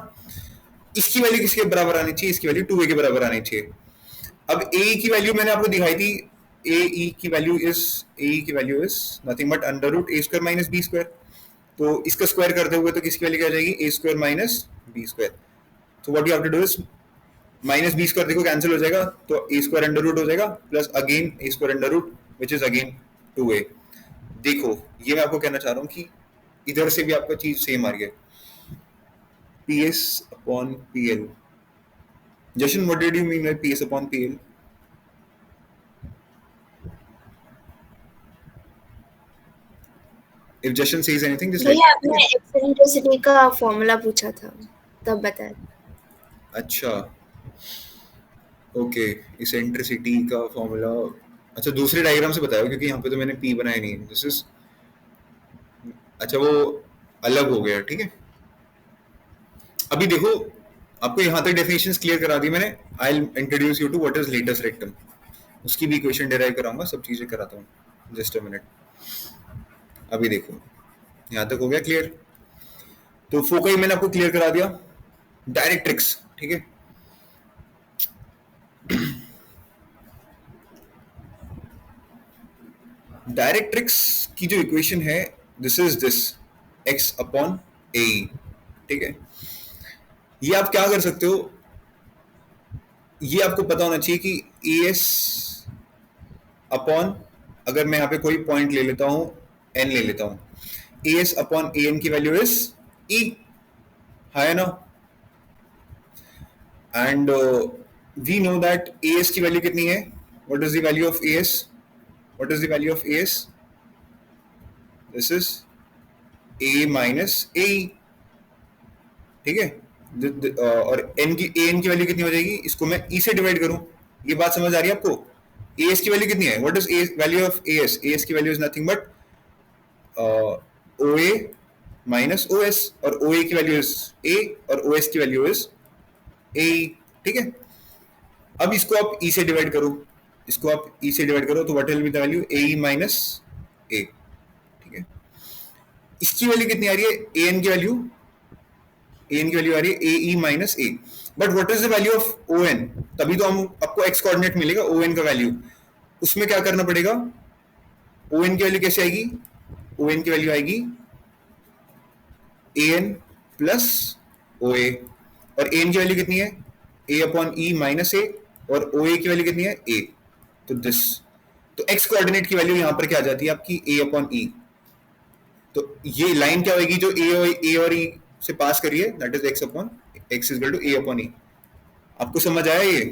इसकी वैल्यू किसके बराबर आनी चाहिए, इसकी वैल्यू 2a के बराबर आनी चाहिए। अब ए की वैल्यू मैंने आपको दिखाई थी, ए की value is nothing but under root A square minus B square. तो इसका स्क्वायर करते हुए तो किसकी वैल्यू क्या आ जाएगी, A square minus B square. तो what you have to do is minus B square देखो कैंसिल हो जाएगा, तो ए स्क्वायर अंडर रूट हो जाएगा plus again A square under root which is again 2a। देखो ये मैं आपको कहना चाह रहा हूँ कि इधर से भी आपका चीज सेम आ रही है, PS upon PL। Jashan, what did you mean by PS upon PL? If Jashan says anything, just let भैया me know। आपने एक्सेंट्रिसिटी का फॉर्मूला पूछा था तब बताया। अच्छा ओके, इसेंट्रिसिटी का फॉर्मूला अच्छा दूसरे डायग्राम से बताया क्योंकि यहाँ पे तो मैंने P बनाया नहीं। दिस इज अच्छा वो अलग हो गया, ठीक है। अभी देखो आपको यहाँ तक डेफिनेशंस क्लियर करा दी मैंने। I will introduce you to what is latus rectum, उसकी भी इक्वेशन डिराइव कराऊंगा, सब चीजें कराता हूँ। Just a minute. अभी देखो यहाँ तक हो गया क्लियर। तो फोकाई मैंने आपको क्लियर करा दिया, डायरेक्ट्रिक्स, ठीक है। डायरेक्ट्रिक्स की जो इक्वेशन है this is this x upon a, ठीक है। ये आप क्या कर सकते हो, ये आपको पता होना चाहिए कि ए एस अपॉन, अगर मैं यहाँ पे कोई पॉइंट ले लेता हूँ n ले लेता हूँ, A S upon A N की वैल्यू इज e, है ना। And we know that A S की वैल्यू कितनी है, what is the value of A S, what is the value of A S, this is a minus a, ठीक है। और n की a n की वैल्यू कितनी हो जाएगी, इसको मैं e से डिवाइड करूं, ये बात समझ आ रही है आपको। ए एस की वैल्यू कितनी है, what is value of A S की value is nothing but O A minus O S, और ओ ए की वैल्यू इज ए और ओ एस की वैल्यू इज ए, ठीक है। अब इसको आप e से डिवाइड करो, इसको आप e से डिवाइड करो तो what will be the value a minus a, ठीक है। इसकी वैल्यू कितनी आ रही है, ए एन की वैल्यू, ए एन की वैल्यू आ रही है a e minus a. But what is the value of O N, तभी तो हम आपको एक्स कोऑर्डिनेट मिलेगा ओ एन का वैल्यू। उसमें क्या करना पड़ेगा, ओ एन की वैल्यू कैसे आएगी, ओ एन की वैल्यू आएगी ए एन प्लस ओ ए, और ए एन की वैल्यू कितनी है ए अपॉन ई माइनस ए, और ओ ए की वैल्यू कितनी है ए। तो दिस, तो एक्स कोऑर्डिनेट की वैल्यू यहां पर क्या आ जाती है आपकी ए अपॉन ई। तो ये लाइन क्या होगी जो ए और ई से पास करिए, that is x upon x is equal to a upon e. आपको समझ आया ये,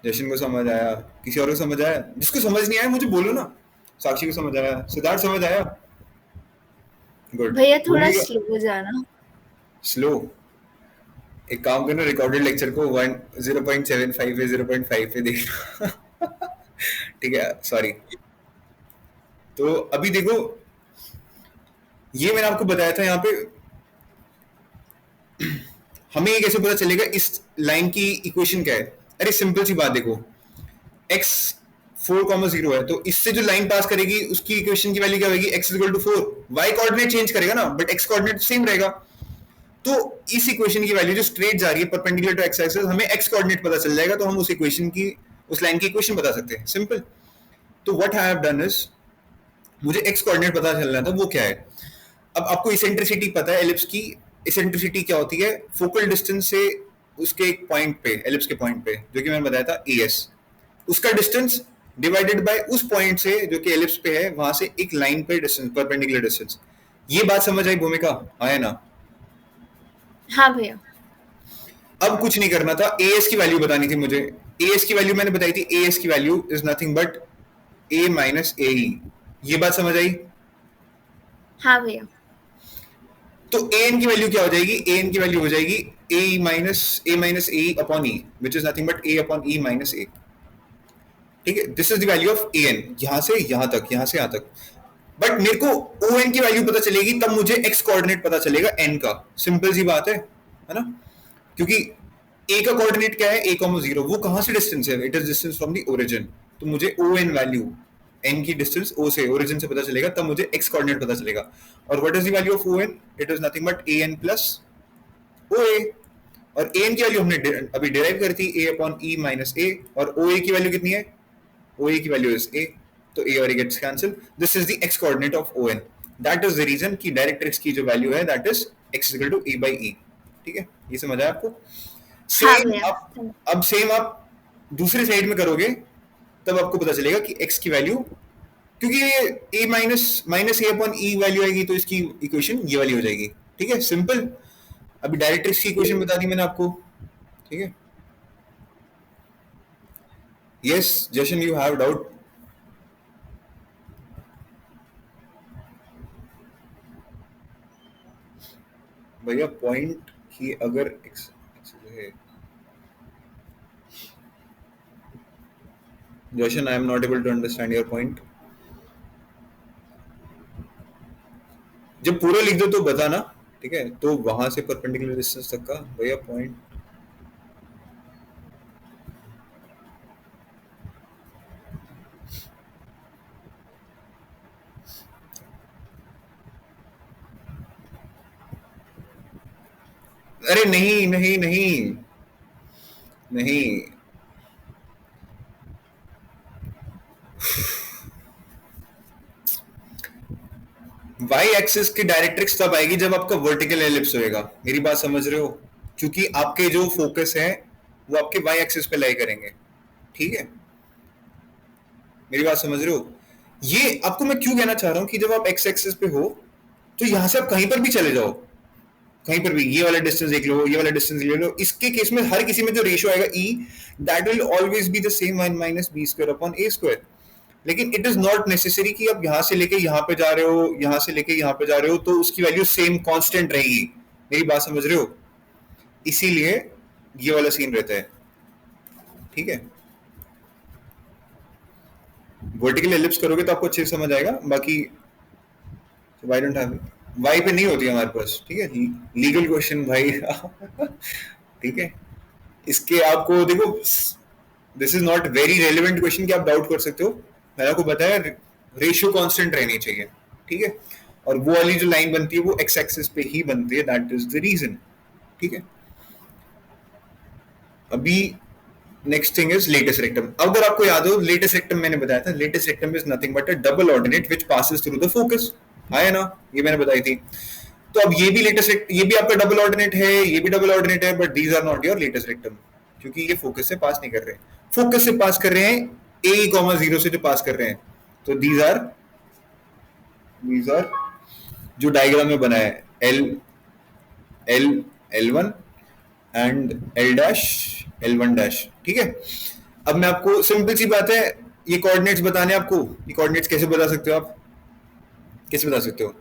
जशन को समझ आया, किसी और को समझ आया, जिसको समझ नहीं आया मुझे बोलो ना। साक्षी को समझ आया, सिद्धार्थ समझ आया, गुड। भैया थोड़ा स्लो जाना। स्लो, एक काम करना, रिकॉर्डेड लेक्चर को 0.75 पे 0.5 पे देखना ठीक है, सॉरी। तो अभी देखो ये मैंने आपको बताया था, यहाँ पे हमें ये कैसे पता चलेगा इस लाइन की इक्वेशन क्या है। अरे सिंपल सी बात देखो, x 4,0 है तो इससे जो लाइन पास करेगी उसकी इक्वेशन की वैल्यू क्या होगी, x equal to 4। y coordinate change करेगा ना, बट x कोऑर्डिनेट सेम रहेगा। तो इस इक्वेशन की वैल्यू जो स्ट्रेट जा रही है परपेंडिकुलर टू x एक्सिस, हमें x कोऑर्डिनेट पता चल जाएगा, तो हम उस इक्वेशन की, उस लाइन की इक्वेशन बता सकते हैं, सिंपल। तो what I have done is, मुझे x कोऑर्डिनेट पता चलना था, वो क्या है। अब आपको इसेंट्रिसिटी पता है एलिप्स की, इसेंट्रिसिटी क्या होती है, फोकल डिस्टेंस से उसके एक पॉइंट पे, एलिप्स के पॉइंट पे, जो कि मैंने बताया था AS, उसका डिस्टेंस डिवाइडेड बाय उस पॉइंट से जो कि एलिप्स पे है, वहां से एक लाइन पे डिस्टेंस, परपेंडिकुलर डिस्टेंस। ये बात समझ आई भूमिका, आया ना। हाँ भैया। अब कुछ नहीं करना था, AS की वैल्यू बतानी थी मुझे। AS की वैल्यू मैंने बताई थी, AS की value is nothing but A minus AE। ये बात समझ आई। हाँ भैया। तो an की वैल्यू क्या हो जाएगी, an की वैल्यू हो जाएगी a minus a upon e, which is nothing but a upon e minus a, ठीक है। This is the value of an, यहां से यहां तक, यहां से यहां तक। बट मेरे को ओ एन की वैल्यू पता चलेगी तब मुझे एक्स कोऑर्डिनेट पता चलेगा एन का। सिंपल सी बात है ना? क्योंकि ए का कोऑर्डिनेट क्या है, a कॉमा 0, वो कहां से डिस्टेंस है, it is distance from the origin. तो मुझे ओ एन वैल्यू, एन की डिस्टेंस ओ से, ओरिजिन से पता चलेगा, तब मुझे एक्स कोऑर्डिनेट पता चलेगा। और what is the value of O N? It is nothing but A N plus O A. और ए एन की वैल्यू हमने अभी डिराइव करी थी, ए अपॉन ई माइनस ए। और ओ ए की वैल्यू कितनी है? ओ ए की वैल्यू इज ए, तो ए और a gets cancel. This is the x coordinate of O N. That is the reason कि डायरेक्ट्रिक्स की जो वैल्यू है that is x equal to a by e. ठीक है, ये समझ आया आपको? हाँ सेम भैया। अब सेम आप दूसरे साइड में करोगे तब आपको पता चलेगा कि x की वैल्यू, क्योंकि ये a minus a upon E value आएगी तो इसकी इक्वेशन ये वाली हो जाएगी। ठीक है, सिंपल। अभी डायरेक्ट्रिक्स की इक्वेशन बता दी मैंने आपको। ठीक है, yes Jashan, you have doubt? भैया पॉइंट की अगर x है, Jashan, I am not able to understand your point. जब पूरा लिख दो तो बताना। ठीक है, तो वहां से परपेंडिकुलर डिस्टेंस तक का भैया पॉइंट। अरे नहीं नहीं नहीं नहीं, वाई एक्सिस की डायरेक्ट्रिक्स तब आएगी जब आपका वर्टिकल एलिप्स होएगा। मेरी बात समझ रहे हो? क्योंकि आपके जो फोकस है वो आपके वाई एक्सिस पे लाई करेंगे। ठीक है, मेरी बात समझ रहे हो? ये आपको मैं क्यों कहना चाह रहा हूं कि जब आप एक्स एक्सिस पे हो तो यहां से आप कहीं पर भी चले जाओ, कहीं पर भी ये वाला डिस्टेंस देख लो, ये वाला डिस्टेंस ले लो, इसके केस में हर किसी में जो रेशियो आएगा e, that will always be the same 1 minus B square upon A square. लेकिन इट इज नॉट नेसेसरी कि आप यहां से लेके यहां पे जा रहे हो, यहां से लेके यहां पे जा रहे हो तो उसकी वैल्यू सेम कांस्टेंट रहेगी। मेरी बात समझ रहे हो? इसीलिए ये वाला सीन रहता है। ठीक है, वर्टिकल एलिप्स करोगे तो आपको अच्छे से समझ आएगा। बाकी व्हाई डोंट हैव, वाई पे नहीं होती हमारे पास। ठीक है, लीगल क्वेश्चन भाई। ठीक है, इसके आपको देखो, this is not very relevant question कि आप डाउट कर सकते हो। मैंने आपको बताया रेशियो कांस्टेंट रहनी चाहिए। ठीक है, और वो वाली जो लाइन बनती है वो एक्स एक्सिस पे ही बनती है, दैट इज द रीजन। ठीक है, अभी next thing is latus rectum. अगर आपको याद हो, लेटेस्ट रेक्टम मैंने बताया था, latus rectum is nothing but a double ordinate which passes through the focus. है ना, ये मैंने बताई थी। तो अब ये भी लेटेस्ट, ये भी आपका डबल ऑर्डिनेट है, ये भी डबल ऑर्डिनेट है, but these are not your latus rectum, क्योंकि ये फोकस से पास नहीं कर रहे। फोकस से पास कर रहे हैं ए कॉमा 0 से जो पास कर रहे हैं, तो दीज आर जो डायग्राम में बना है, L L L one and L dash L one dash. ठीक है, अब मैं आपको सिंपल सी बात है, ये कोऑर्डिनेट्स बताने आपको, ये कोऑर्डिनेट्स कैसे बता सकते हो आप, कैसे बता सकते हो?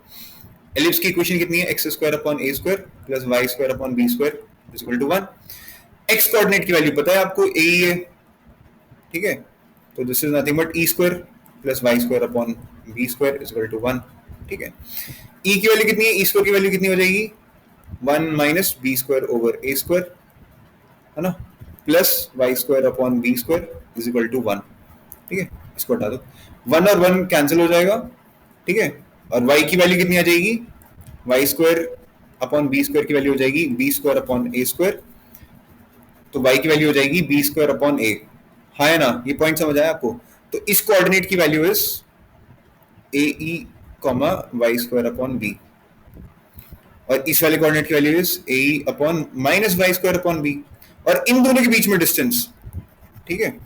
एलिप्स की इक्वेशन कितनी है? X square upon A square plus Y square upon B square is equal to 1। X coordinate की वैल्यू पता है आपको, ए ही है। ठीक है, तो this is nothing but E square plus Y square upon B square is equal to 1। ठीक है, ई की वैल्यू कितनी है? ई स्क्वायर की वैल्यू कितनी हो जाएगी? 1 माइनस बी स्क्वायर ओवर ए स्क्वायर, है ना, plus Y square upon B square is equal to 1। ठीक है, इसको हटा दो, 1 और 1 कैंसिल हो जाएगा। ठीक है, और y की वैल्यू कितनी आ जाएगी? Y square upon B square की वैल्यू हो जाएगी बी स्क्वायर अपॉन ए स्क्वायर, तो y की वैल्यू हो जाएगी बी स्क्वायर अपॉन ए। हाँ है ना, ये पॉइंट समझ आया आपको? तो इस कोऑर्डिनेट की value is A E comma Y square upon B, और इस वाले कोऑर्डिनेट की value is A E upon minus Y square upon B. और इन दोनों के बीच में डिस्टेंस, ठीक है,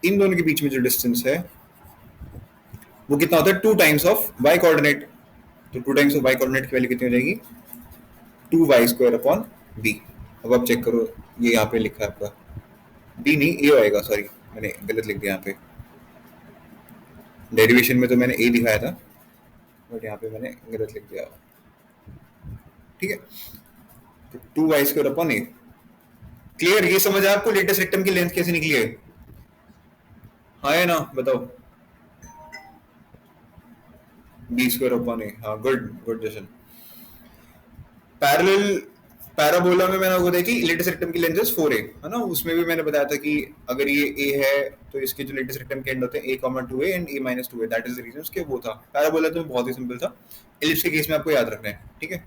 इन दोनों के बीच में जो डिस्टेंस है वो कितना होता है? 2 टाइम्स ऑफ वाई कोऑर्डिनेट। तो 2 टाइम्स ऑफ वाई कोऑर्डिनेट की वैल्यू कितनी हो जाएगी? 2 वाई स्क्वायर अपॉन बी। अब आप चेक करो, ये यहाँ पे लिखा है आपका बी नहीं ए आएगा, सॉरी मैंने गलत लिख दिया यहाँ पे। डेरिवेशन में तो मैंने ए दिखाया था, बट यहाँ पे मैंने गलत लिख दिया। ठीक है, तो 2 वाई स्क्वायर अपॉन ए। क्लियर? ये समझ आया आपको लेटेस्ट रेक्टम की लेंथ कैसे निकली है? हाँ है ना, बताओ। b square upon a. हाँ, गुड जशन. पैरेलल पैराबोला में मैंने आपको बताया कि लेटेस्ट रेक्टम की लेंथ 4a है ना, उसमें भी मैंने बताया था कि अगर ये a है तो इसके जो लेटेस्ट रेक्टम के एंड होते हैं a, 2a and a - 2a, that is the reason उसके वो था. पैराबोला तो बहुत ही सिंपल था. एलिप्स के केस में आपको याद रखना है, ठीक है.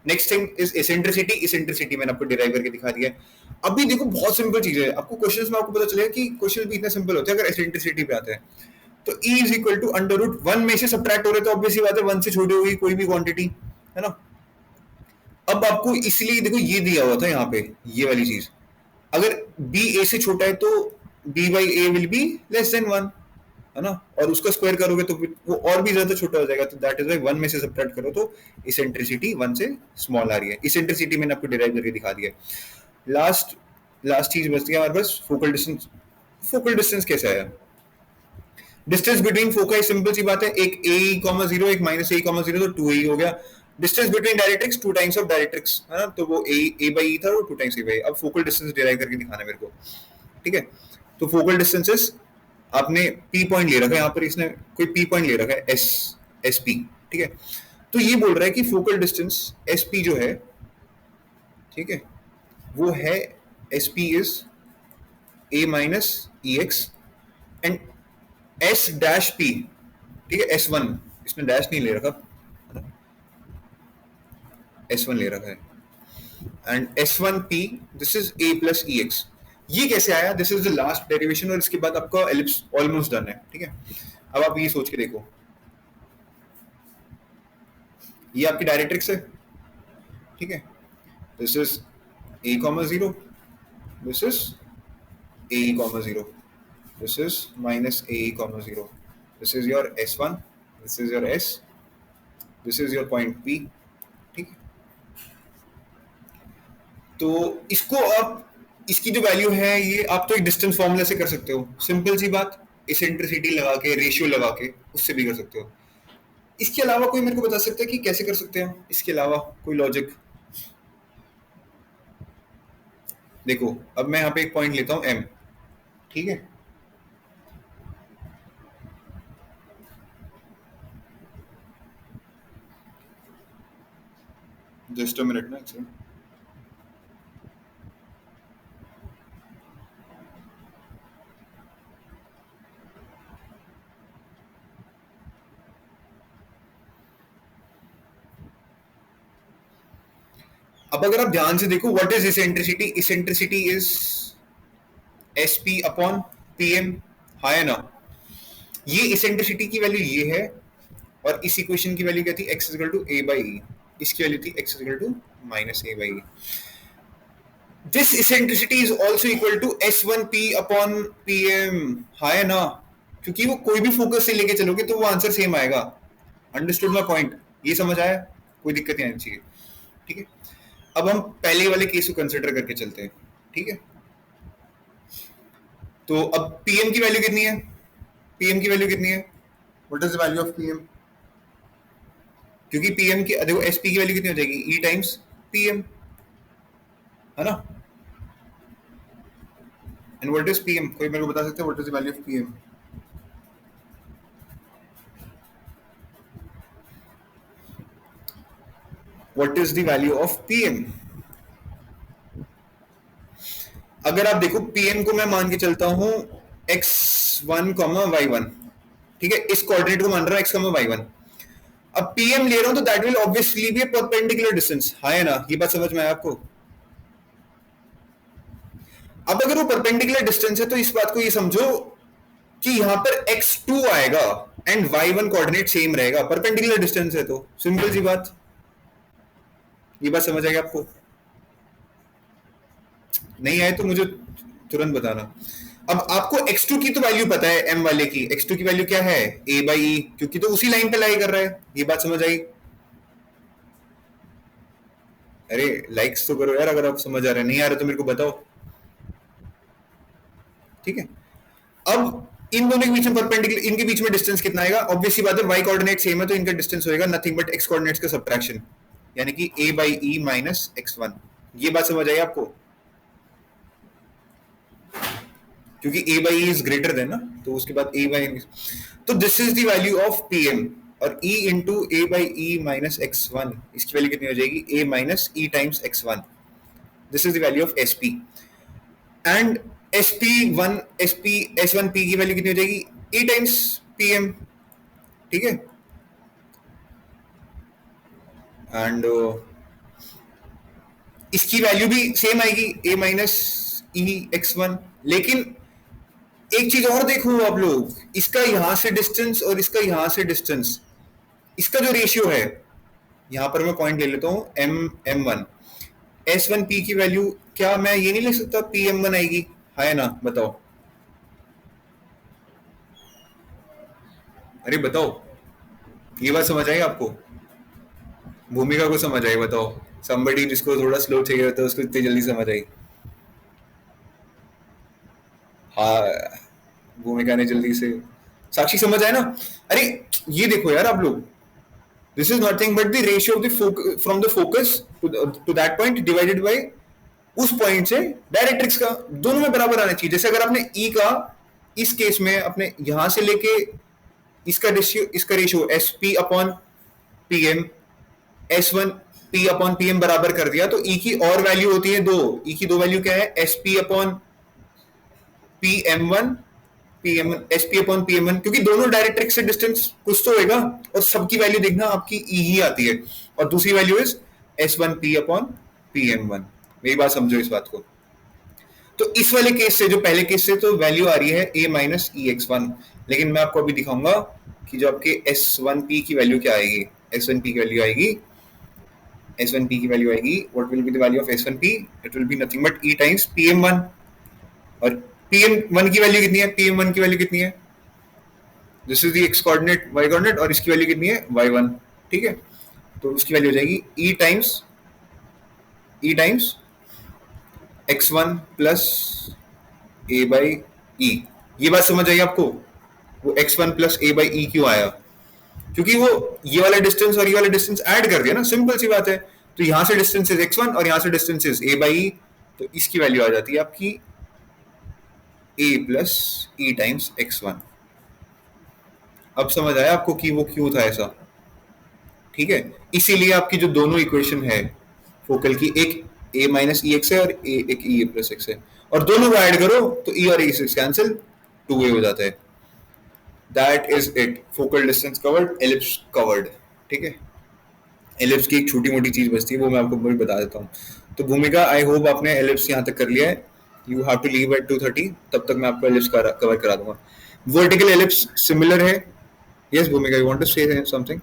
Next thing is eccentricity. Eccentricity मैंने आपको डिराइव करके दिखा दिया है. अभी देखो बहुत सिंपल चीज है, आपको क्वेश्चंस में आपको पता चलेगा कि क्वेश्चन भी इतने सिंपल होते हैं अगर एसेंट्रिसिटी पे आते हैं. तो e is equal to under root 1 में से सब्ट्रैक्ट हो रहे तो ऑब्वियस सी बात है 1 से छोटी होगी कोई भी क्वांटिटी, है ना. अब आपको इसलिए देखो ये दिया हुआ था यहाँ पे ये वाली चीज, अगर b a से छोटा है तो b by a will be less than 1, है ना, और उसका स्क्वायर करोगे तो वो और भी ज्यादा छोटा हो जाएगा. तो दैट इज व्हाई 1 में से सब्ट्रैक्ट करो तो इसेंट्रिसिटी 1 से स्मॉल आ रही है. इसेंट्रिसिटी मैंने आपको डिराइव करके दिखा दिया है. लास्ट चीज बचती है हमारे पास फोकल डिस्टेंस. फोकल डिस्टेंस कैसे आया? डिस्टेंस बिटवीन फोकाई सिंपल सी बात है, एक a, 0 एक -a, 0 तो 2a हो गया. Distance between directrix 2 times of directrix, है ना, तो वो a by e था और 2 टाइम्स a by e. अब फोकल डिस्टेंस डिराइव करके दिखाना है मेरे को, ठीक है. तो फोकल डिस्टेंसेस आपने p पॉइंट ले रखा है यहाँ पर, इसने कोई p पॉइंट ले रखा है sp, ठीक है. तो ये बोल रहा है कि फोकल डिस्टेंस sp जो है, ठीक है, वो है sp is a minus ex and s dash p, ठीक है. s1 इसने डैश नहीं ले रखा, s1 ले रखा है and s1p this is a plus ex. ये कैसे आया? This is the last derivation और इसके बाद आपका एलिप्स ऑलमोस्ट डन है, ठीक है. अब आप ये सोच के देखो, ये आपकी डायरेक्ट्रिक्स है, ठीक है. This is a, 0, this is a, 0, this is minus a, 0, this is your s1, this is your s, this is your point p, ठीक है. तो इसको आप इसकी जो वैल्यू है ये आप तो एक डिस्टेंस फॉर्मूला से कर सकते हो, सिंपल सी बात, इसेंट्रिसिटी लगा के रेशियो लगा के उससे भी कर सकते हो. इसके अलावा कोई मेरे को बता सकता है कि कैसे कर सकते हैं? इसके अलावा कोई लॉजिक? देखो अब मैं यहाँ पे एक पॉइंट लेता हूँ m, ठीक है. जस्ट अ मिनट ना, एक अब अगर आप ध्यान से देखो what is eccentricity. Eccentricity is sp upon pm, हाँ है ना. ये इसेंट्रिसिटी की वैल्यू ये है और इस इक्वेशन की वैल्यू क्या थी? x equal to a by e, इसकी वैल्यू थी x equal to minus a by e. This eccentricity is also equal to s1p upon pm, हाँ है ना, क्योंकि वो कोई भी फोकस से लेके चलोगे तो वो आंसर सेम आएगा. Understood my point? ये समझ आया? कोई दिक्कत नहीं आनी चाहिए, ठीक है. अब हम पहले वाले केस को कंसिडर करके चलते हैं, ठीक है. तो अब pm की वैल्यू कितनी है? pm की वैल्यू कितनी है? What is the value of pm? क्योंकि pm की देखो sp की वैल्यू कितनी हो जाएगी? e टाइम्स pm, है ना. And what is pm? कोई मेरे को बता सकता है what is the value of pm? What is the value of pm? अगर आप देखो pm को मैं मान के चलता हूं x1, y1, ठीक है. इस कोऑर्डिनेट को मान रहा हूं x, y1. अब pm ले रहा हूं तो that will obviously be a perpendicular distance, हाँ है ना. ये बात समझ में आया आपको? अब अगर वो परपेंडिकुलर डिस्टेंस है तो इस बात को ये समझो कि यहां पर x2 आएगा एंड y1 कोऑर्डिनेट सेम रहेगा, परपेंडिकुलर डिस्टेंस है तो सिंपल सी बात. ये बात समझ आएगी आपको? नहीं आए तो मुझे तुरंत बताना. अब आपको x2 की तो वैल्यू पता है m वाले की. x2 की वैल्यू क्या है? a by e, क्योंकि तो उसी लाइन पे लाई कर रहा है. ये बात समझ आई? अरे लाइक्स तो करो यार अगर आप समझ आ रहे हैं, नहीं आ रहे तो मेरे को बताओ, ठीक है. अब इन दोनों के बीच में परपेंडिकुलर, इनके बीच में डिस्टेंस कितना आएगा? ऑब्वियस सी बात है y कोऑर्डिनेट सेम है तो इनका डिस्टेंस होएगा नथिंग बट x कोऑर्डिनेट्स का सब्ट्रैक्शन, यानी कि a by e minus x1. ये बात समझ आई आपको? क्योंकि a by e is greater then ना, तो उसके बाद a by e. तो this is the value of pm. और e into A by E minus x1 इसकी वैल्यू कितनी हो जाएगी a minus E times x1. This is the value of sp and sp1 s1p की वैल्यू कितनी हो जाएगी e टाइम्स pm. ठीक है. एंड इसकी वैल्यू भी सेम आएगी a माइनस ई x1. लेकिन एक चीज और देखो आप लोग, इसका यहां से डिस्टेंस और इसका यहां से डिस्टेंस, इसका जो रेशियो है, यहां पर मैं पॉइंट ले लेता हूं m1. s1p की वैल्यू क्या मैं ये नहीं ले सकता pm1 आएगी? है ना? बताओ. अरे बताओ, ये बात समझ आई आपको? भूमिका को समझ आई? बताओ. somebody जिसको थोड़ा स्लो चाहिए होता है उसको इतनी जल्दी समझ आई. हाँ, भूमिका ने जल्दी से. साक्षी समझ आया ना? अरे ये देखो यार आप लोग, this is nothing but the ratio of the from the focus to that point divided by उस पॉइंट से डायरेक्ट्रिक्स का. दोनों में बराबर आना चाहिए. जैसे अगर आपने ई का इस केस में अपने यहां से लेके इसका ratio S P upon P M, S1 P upon P M बराबर कर दिया, तो E की और वैल्यू होती है दो. E की दो वैल्यू क्या है? SP upon P M one, SP upon P M one, क्योंकि दोनों डायरेक्ट्रिक्स से डिस्टेंस कुछ तो होगा और सबकी वैल्यू देखना आपकी E ही आती है. और दूसरी value is S1P upon P M one. मेरी बात समझो इस बात को. तो इस वाले केस से, जो पहले केस से, तो वैल्यू आ रही है a minus e x one. लेकिन मैं आपको अभी दिखाऊंगा कि जो आपके S1P की वैल्यू क्या आएगी. S1P की वैल्यू आएगी, S1P की वैल्यू आएगी, what will be the value of S1P? It will be nothing but E times PM1. और PM1 की वैल्यू कितनी है? PM1 की वैल्यू कितनी है? This is the x coordinate, y coordinate, और इसकी वैल्यू कितनी है? y1. ठीक है. तो उसकी वैल्यू हो जाएगी E times x1 plus a by e. ये बात समझ आई आपको? वो x1 प्लस a बाई ई क्यों आया? क्योंकि वो ये वाला डिस्टेंस और ये वाला डिस्टेंस ऐड कर दिया ना. सिंपल सी बात है. तो यहां से डिस्टेंस इज x1 और यहां से डिस्टेंस इज a बाई ई, तो इसकी वैल्यू आ जाती है आपकी a plus E times x1. अब समझ आया आपको कि वो क्यों था ऐसा? ठीक है. इसीलिए आपकी जो दोनों इक्वेशन है फोकल की, एक a माइनस ई एक्स है और एक e प्लस एक्स है, और दोनों को ऐड करो तो e और e कैंसिल, 2a हो जाता है. That is it. Focal distance covered, ellipse covered. ठीक है. एलिप्स की एक छोटी मोटी चीज बचती है, वो मैं आपको बता देता हूँ. तो भूमिका, आई होप आपने एलिप्स यहाँ तक कर लिया है. You have to leave at 2:30, तब तक मैं आपको एलिप्स कवर करा दूंगा. वर्टिकल एलिप्स सिमिलर है. Yes Bhumika, you want to say something?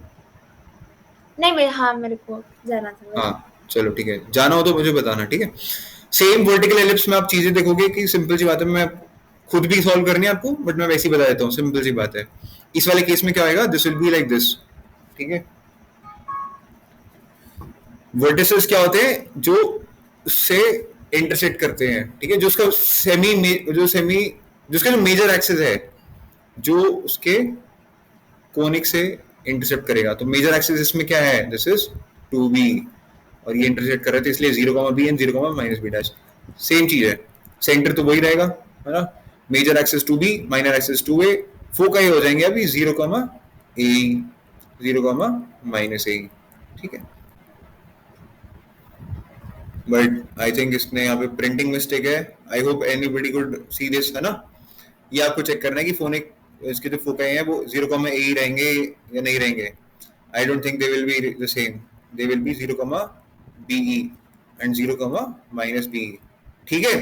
नहीं मैं, हाँ मेरे को जाना था. हाँ चलो ठीक है, जाना हो तो मुझे बताना. ठीक है. सेम वर्टिकल एलिप्स में आप चीजें देखोगे कि सिंपल सी बात है, मैं खुद भी सॉल्व करनी है आपको, बट मैं वैसे ही बता देता हूँ. सिंपल सी बात है. इस वाले केस में क्या होगा? This will be like this. ठीक है. वर्टिसेस क्या होते हैं? जो उससे इंटरसेक्ट करते हैं. ठीक है. जो उसका जिसका जो मेजर एक्सिस है, जो उसके कोनिक से इंटरसेप्ट करेगा. तो मेजर एक्सिस इसमें क्या है? दिस इज 2b, और ये इंटरसेक्ट कर रहे थे, इसलिए 0,b and 0,-b dash. Same चीज है. सेंटर तो वही रहेगा, है ना. Major axis 2b, minor axis 2a. Foci हो जाएंगे अभी 0,a, 0,-a. ठीक है. बट आई थिंक इसने यहाँ पे प्रिंटिंग मिस्टेक है. I hope anybody could see this, है ना. ये आपको चेक करना है कि फोनिक इसके जो फोकाई हैं वो 0,a ही रहेंगे या नहीं रहेंगे. I don't think they will be the same. They will be 0,be and 0,-be. ठीक है.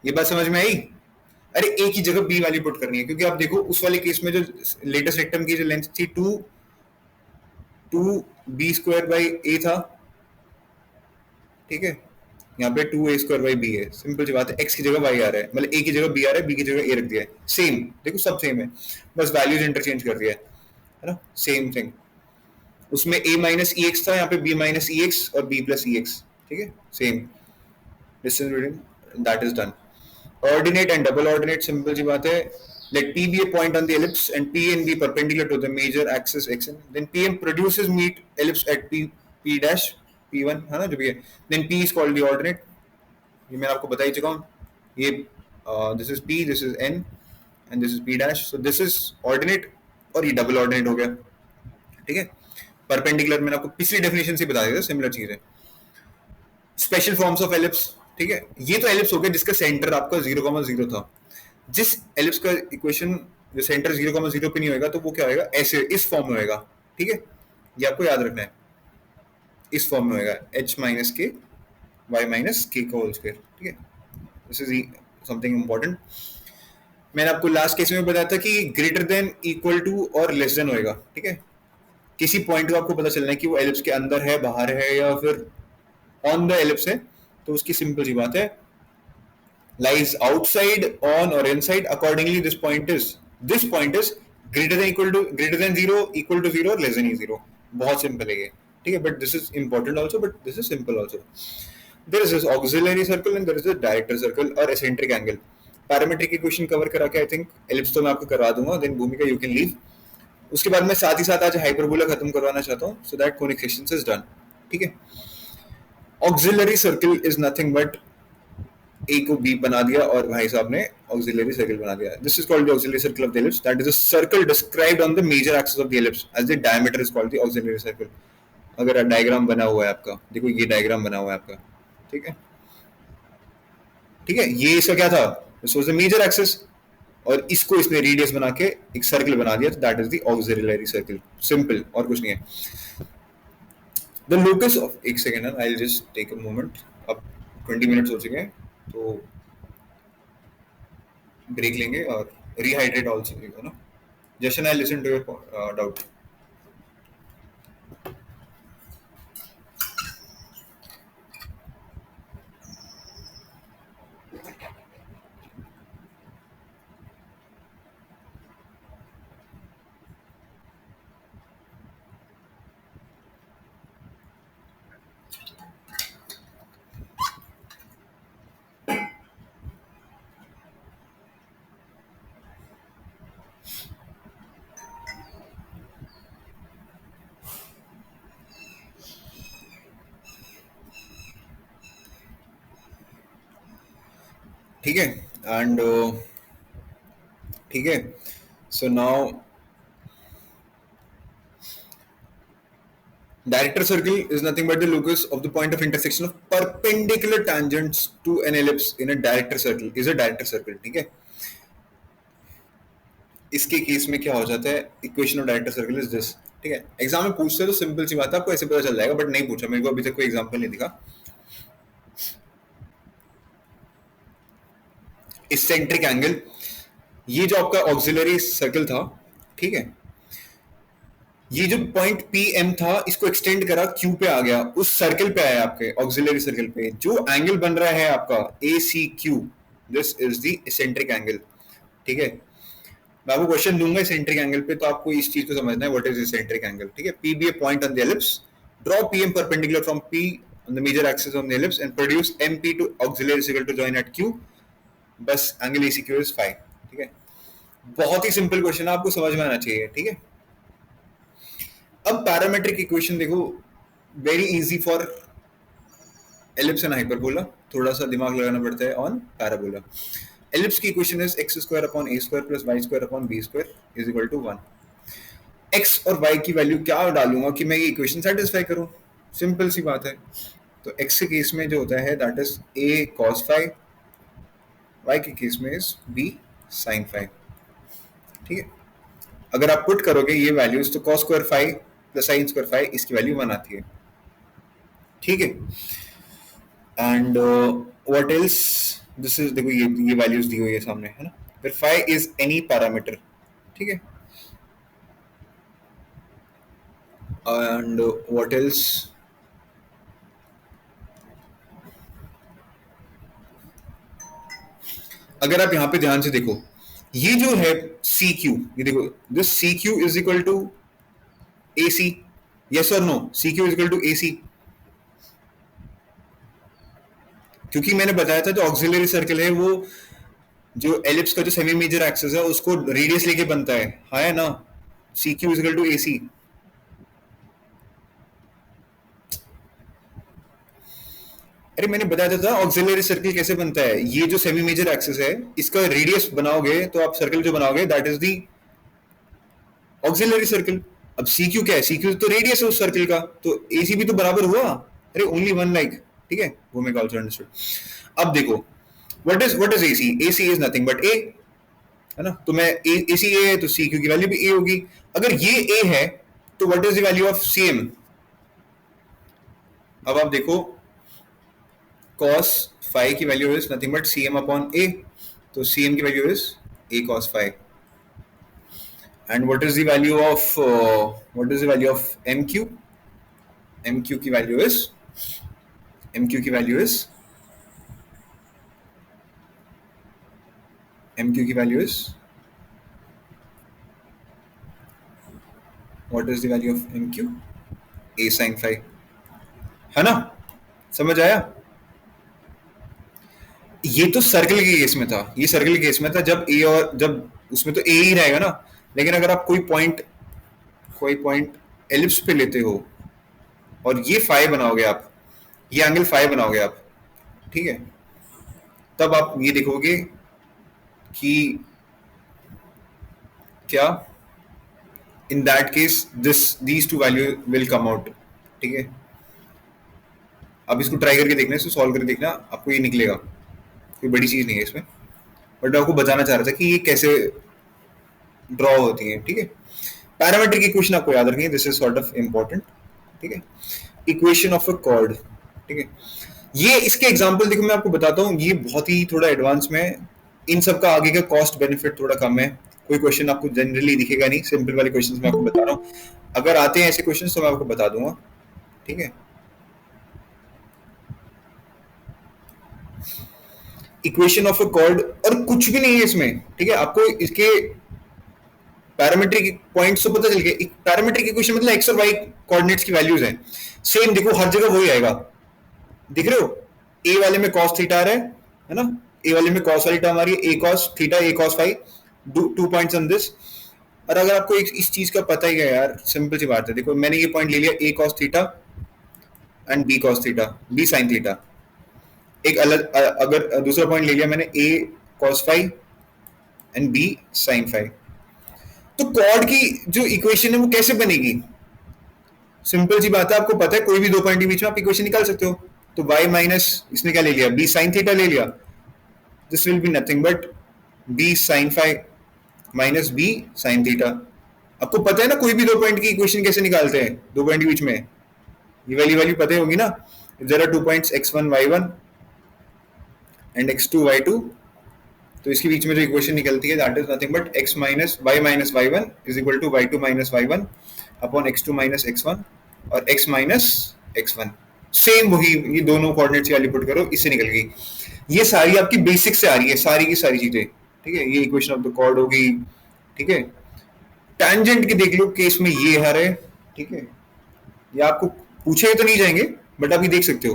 ये बात समझ में आई? अरे एक ही जगह बी वाली पुट करनी है, क्योंकि आप देखो उस वाले केस में जो लेटेस्ट रेक्टम की जो लेंथ थी 2b² था. ठीक है. यहाँ पे 2a² है. सिंपल सी बात है. x की जगह y आ रहा है, मतलब a की जगह b आ रहा है, b की जगह a रख दिया है. सेम. देखो सब सेम है, बस वैल्यूज इंटरचेंज कर दिया है ना. Same thing. उसमें a माइनस ई एक्स था, यहाँ पे b माइनस ई एक्स और b प्लस ई एक्स. ठीक है. Same distance between, that is done. Ordinate and double ordinate, simple सी बात है. Let P be a point on the ellipse and Pn be perpendicular to the major axis xn. Then Pn produces meet ellipse at P dash P1, है ना, जो भी है. Then P is called the ordinate. ये मैं आपको बता ही चुका हूँ. ये this is P, this is N, and this is P dash. So this is ordinate और ये double ordinate हो गया. ठीक है। परपेंडिकुलर मैंने आपको पिछली डेफिनेशन से बता दिया था, सिमिलर चीज है। स्पेशल फॉर्म्स ऑफ एलिप्स, ठीक है, ये तो एलिप्स हो गया जिसका सेंटर आपका 0,0 था। जिस एलिप्स का इक्वेशन जो सेंटर 0,0 पे नहीं होगा तो वो क्या होगा, ऐसे इस फॉर्म में होगा, ठीक है, ये आपको याद रखना है, इस फॉर्म में होगा h माइनस के y माइनस के का होल स्क्वायर, ठीक है। This is something important. मैंने आपको लास्ट केस में बताया था कि ग्रेटर देन इक्वल टू और लेस देन होएगा, ठीक है। किसी पॉइंट को आपको पता चलना है कि वो एलिप्स के अंदर है, बाहर है, या फिर ऑन द एलिप्स है, तो उसकी सिंपल सी बात है, lies outside, on or inside, accordingly this point is greater than equal to greater than 0, equal to 0 or less than 0। बहुत सिंपल है ये, ठीक है, but this is important also, but this is simple also. There is auxiliary circle and there is a director circle और eccentric angle. Parametric equation cover करा के आई थिंक एलिप्स तो मैं आपको करवा दूंगा, देन भूमिका यू कैन लीव। उसके बाद मैं साथ ही साथ आज हाइपरबोला खत्म करवाना चाहता हूँ, so that conic sections is done, ठीक है। Auxiliary circle is nothing but a को बी बना दिया और भाई साहब ने ऑक्सिलरी सर्कल बना दिया। This is called the auxiliary circle of the ellipse, that is a circle described on the major axis of the ellipse as the diameter is called the auxiliary circle. अगर डायग्राम बना हुआ है आपका, देखो ये डायग्राम बना हुआ है आपका, ठीक है, ठीक है, ये इसका क्या था, this was the major axis, और इसको इसने रेडियस बना के एक सर्कल बना दिया, तो that is the auxiliary circle, simple, और कुछ नहीं है। द लोकस ऑफ, एक second I will just take a moment, अब 20 मिनट्स हो चुके हैं तो ब्रेक लेंगे और rehydrate also, you know। Jashan, I listen to your doubt। ठीक है, एंड ठीक है, so now director circle is nothing but the locus of the point of intersection of perpendicular tangents to an ellipse in a director circle is a director circle, ठीक है। इसके केस में क्या हो जाता है, equation of director circle is this, ठीक है। एग्जाम में पूछते तो सिंपल सी बात है, आपको ऐसे पता चल जाएगा, बट नहीं पूछा, मेरे को अभी तक कोई एग्जांपल नहीं दिखा। इसेंट्रिक एंगल, ये जो आपका ऑक्सिलरी सर्कल था, ठीक है, ये जो पॉइंट पी एम था इसको एक्सटेंड करा क्यू पे आ गया, उस सर्कल पे आया आपके ऑक्सिलरी सर्कल पे, जो एंगल बन रहा है आपका A C Q, this is the eccentric angle, ठीक है। मैं आपको क्वेश्चन दूंगा इसेंट्रिक एंगल पे, तो आपको इस चीज को समझना है, व्हाट इज इसेंट्रिक एंगल, ठीक है। P be a point on the ellipse, draw P M perpendicular from P on the major axis on the ellipse and produce M P to auxiliary circle to join at Q, बस angle A C Q is 5, ठीक है। बहुत ही सिंपल क्वेश्चन है, आपको समझ में आना चाहिए, ठीक है। अब पैरामेट्रिक इक्वेशन देखो, very easy for ellipse and hyperbola, थोड़ा सा दिमाग लगाना पड़ता है ऑन पैराबोला। एलिप्स की equation is x square upon a square plus y square upon b square is equal to 1। x और y की वैल्यू क्या डालूंगा कि मैं ये इक्वेशन सेटिस्फाई करूं, सिंपल सी बात है। तो x के केस में जो होता है that is a cos phi, y के केस में इज b sin phi, ठीक है। अगर आप पुट करोगे ये वैल्यूज तो cos square phi plus sin square phi इसकी वैल्यू 1 आती है, ठीक है। And what else, this is, देखो ये वैल्यूज दी हुई है सामने, है ना। फिर phi इज एनी पैरामीटर, ठीक है। एंड व्हाट एल्स, अगर आप यहां पे ध्यान से देखो, ये जो है सी क्यू, ये देखो, this C Q is equal to A C, yes और no, C Q is equal to A C, क्योंकि मैंने बताया था जो ऑक्सिलरी सर्कल है वो जो एलिप्स का जो सेमी मेजर एक्सिस है उसको रेडियस लेके बनता है, हाँ है ना। C Q is equal to A C, अरे मैंने बताया था ऑक्सिलरी सर्कल कैसे बनता है, ये जो सेमी मेजर एक्सिस है इसका रेडियस बनाओगे तो आप सर्कल जो बनाओगे that is the auxiliary circle. अब सी क्यू क्या है, सी क्यू तो रेडियस है उस सर्कल का, तो ए सी भी तो बराबर हुआ, अरे ओनली वन लाइक, ठीक है, वो मेक आल्सो अंडरस्टूड। अब देखो what is A C, A C is nothing but a, है ना, तो मैं ए सी ए है तो सी क्यू की वैल्यू भी ए होगी। अगर ये ए है तो what is the value of C M, अब आप देखो cos phi की value is nothing but C M upon a, तो सी एम की value is a cos phi, and what is the value of M Q, M Q की वैल्यू इज एम क्यू की वैल्यू इज एम क्यू की value is what is the value of M Q, a sin phi, है ना, समझ आया। ये तो सर्कल के केस में था, ये सर्कल के केस में था जब ए और जब उसमें तो ए ही रहेगा ना, लेकिन अगर आप कोई पॉइंट एलिप्स पे लेते हो और ये फाई बनाओगे आप, ये एंगल फाई बनाओगे आप, ठीक है, तब आप ये देखोगे कि क्या in that case these two value will come out, ठीक है। अब इसको ट्राई करके देखना, इसको सॉल्व करके देखना, आपको ये निकलेगा, कोई बड़ी चीज नहीं है इसमें, बट मैं आपको बताना चाह रहा था कि ये कैसे ड्रॉ होती है, ठीक है। पैरामेट्रिक इक्वेशन आपको याद रखनी है, this is sort of important, ठीक है। इक्वेशन ऑफ अ कॉर्ड, ठीक है, ये इसके एग्जांपल देखो मैं आपको बताता हूँ, ये बहुत ही थोड़ा एडवांस में, इन सब का आगे का कॉस्ट बेनिफिट थोड़ा कम है, कोई क्वेश्चन आपको जनरली दिखेगा नहीं, सिंपल वाले क्वेश्चंस मैं आपको बता रहा हूँ, अगर आते हैं ऐसे क्वेश्चंस तो मैं आपको बता दूंगा, ठीक है। इक्वेशन ऑफ अ कॉर्ड, और कुछ भी नहीं है इसमें, ठीक है, आपको इसके पैरामीट्रिक पॉइंट्स तो पता चल गया, पैरामीट्रिक इक्वेशन मतलब एक्स और वाई कोऑर्डिनेट्स की वैल्यूज हैं, सेम देखो हर जगह वही आएगा, दिख रहे हो, ए वाले में cos थीटा आ रहा है ना, ए वाले में cos वाली टर्म आ रही है, a cos theta a cos phi, 2 points on this. और अगर आपको इस चीज का पता ही है यार, सिंपल सी बात है, देखो मैंने ये पॉइंट ले लिया a cos theta and b cos theta, b sin theta, एक अलग अगर दूसरा पॉइंट ले लिया मैंने a cos phi and b sin phi, तो कॉर्ड की जो इक्वेशन है वो कैसे बनेगी, सिंपल सी बात है, आपको पता है कोई भी 2 पॉइंट के बीच में आप इक्वेशन निकाल सकते हो, तो y माइनस इसने क्या ले लिया, b sin थीटा ले लिया, this will be nothing but b sin phi minus b sin theta. आपको पता है ना कोई भी 2 पॉइंट की इक्वेशन कैसे निकालते हैं, 2 पॉइंट के बीच में ये वाली वैल्यू पता होगी ना, जरा 2 points x1 y1 and x2 y2, तो इसके बीच में जो इक्वेशन निकलती है that is nothing but x minus y1 is equal to y2 minus y1 upon x2 minus x1 और x माइनस x1, सेम वही, ये दोनों कोऑर्डिनेट्स की वैल्यू पुट करो, इससे निकल गई। ये सारी आपकी बेसिक से आ रही है, सारी की सारी चीजें, ठीक है, ये इक्वेशन ऑफ द कॉर्ड होगी, ठीक है। टैंजेंट के देख लो केस में ये है रहे, ठीक है, ये आपको पूछे तो नहीं जाएंगे बट आप ये देख सकते हो,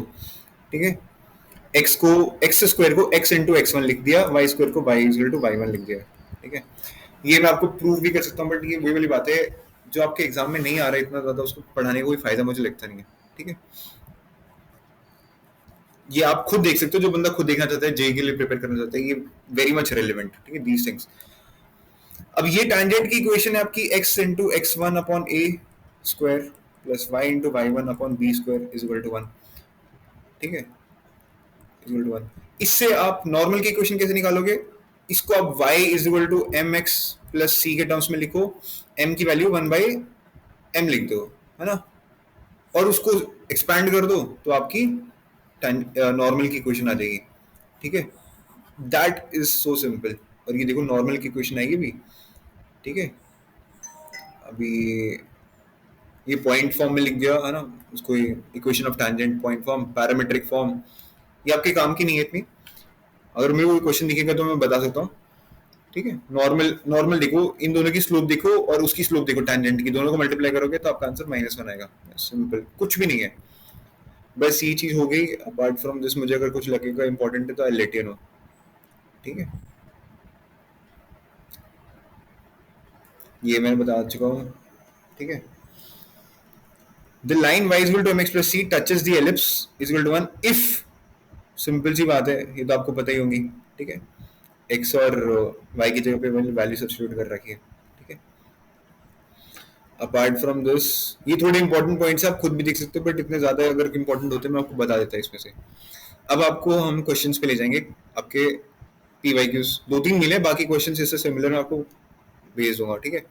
ठीक है, एक्स स्क्वायर को x इंटू x1 लिख दिया, वाई स्क्वायर को y इक्वल टू y1 लिख दिया, ठीक है। ये मैं आपको प्रूव भी कर सकता हूँ, बट ये वही वाली बात है, जो आपके एग्जाम में नहीं आ रहा है इतना ज्यादा, उसको पढ़ाने का कोई फायदा मुझे लगता नहीं है, ठीक है। ये आप खुद देख सकते हो, जो बंदा खुद देखना चाहता है, जेई के लिए प्रिपेयर करना चाहता है, ये वेरी मच रेलिवेंट, ठीक है, दीज थिंग्स। अब ये टैंजेंट की इक्वेशन है आपकी x into x1 upon a square plus y into y1 upon b square is equal to 1, ठीक है, इक्वल टू 1। इससे आप नॉर्मल की इक्वेशन कैसे निकालोगे, इसको आप y is equal to mx plus c के टर्म्स में लिखो, m की वैल्यू 1/m लिख दो, है ना, और उसको एक्सपैंड कर दो तो आपकी नॉर्मल की इक्वेशन आ जाएगी, ठीक है, दैट इज सो सिंपल। और ये देखो नॉर्मल की इक्वेशन आएगी भी, ठीक है, अभी ये पॉइंट फॉर्म में लिख दिया है ना उसको, equation of tangent point form, parametric form, ये आपके काम की नहीं है इतनी, अगर मेरे को क्वेश्चन दिखेगा तो मैं बता सकता हूँ, ठीक है। नॉर्मल देखो, इन दोनों की स्लोप देखो और उसकी स्लोप देखो टैंजेंट की, दोनों को मल्टीप्लाई करोगे तो आपका आंसर -1 आएगा, सिंपल, कुछ भी नहीं है, बस ये चीज हो गई। अपार्ट फ्रॉम दिस मुझे अगर कुछ लगेगा इंपॉर्टेंट है तो आई लेट यू नो, ठीक है, ये मैंने बता चुका हूँ, ठीक है। The line y is equal to mx plus c touches the ellipse is equal to 1 if, simple सी बात है, ये तो आपको पता ही होगी, ठीक है, x और y की जगह पे मैंने वैल्यू सब्स्टिट्यूट कर रखी है, ठीक है। अपार्ट फ्रॉम दिस, ये थोड़े इंपॉर्टेंट पॉइंट्स आप खुद भी देख सकते हो, बट इतने ज्यादा अगर इंपॉर्टेंट होते मैं आपको बता देता इसमें से। अब आपको हम क्वेश्चंस पे ले जाएंगे, आपके पीवाईक्यूज 2-3 मिले, बाकी क्वेश्चंस इससे सिमिलर आपको भेज दूंगा, ठीक है।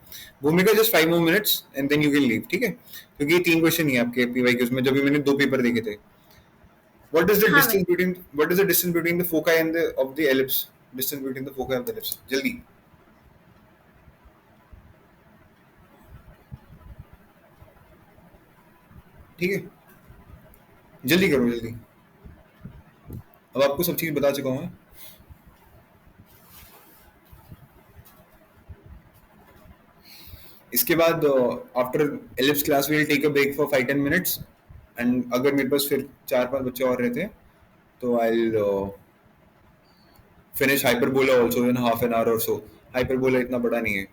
Bhumika just 5 more minutes and then you can leave, ठीक है, क्योंकि ये 3 क्वेश्चन ही है आपके पीवाईक्यूज में, जब भी मैंने 2 पेपर देखे थे। हाँ भाई। What is the distance between the foci and the of the ellipse? Distance between the foci of the ellipse. जल्दी। ठीक है, जल्दी करो जल्दी। अब आपको सब चीज बता चुका हूँ मैं। इसके बाद after ellipse class we will take a break for 5-10 minutes, and अगर मेरे पास फिर 4-5 बच्चे और रहते हैं तो I will finish hyperbola also in half an hour और सो। हाइपरबोला इतना बड़ा नहीं है।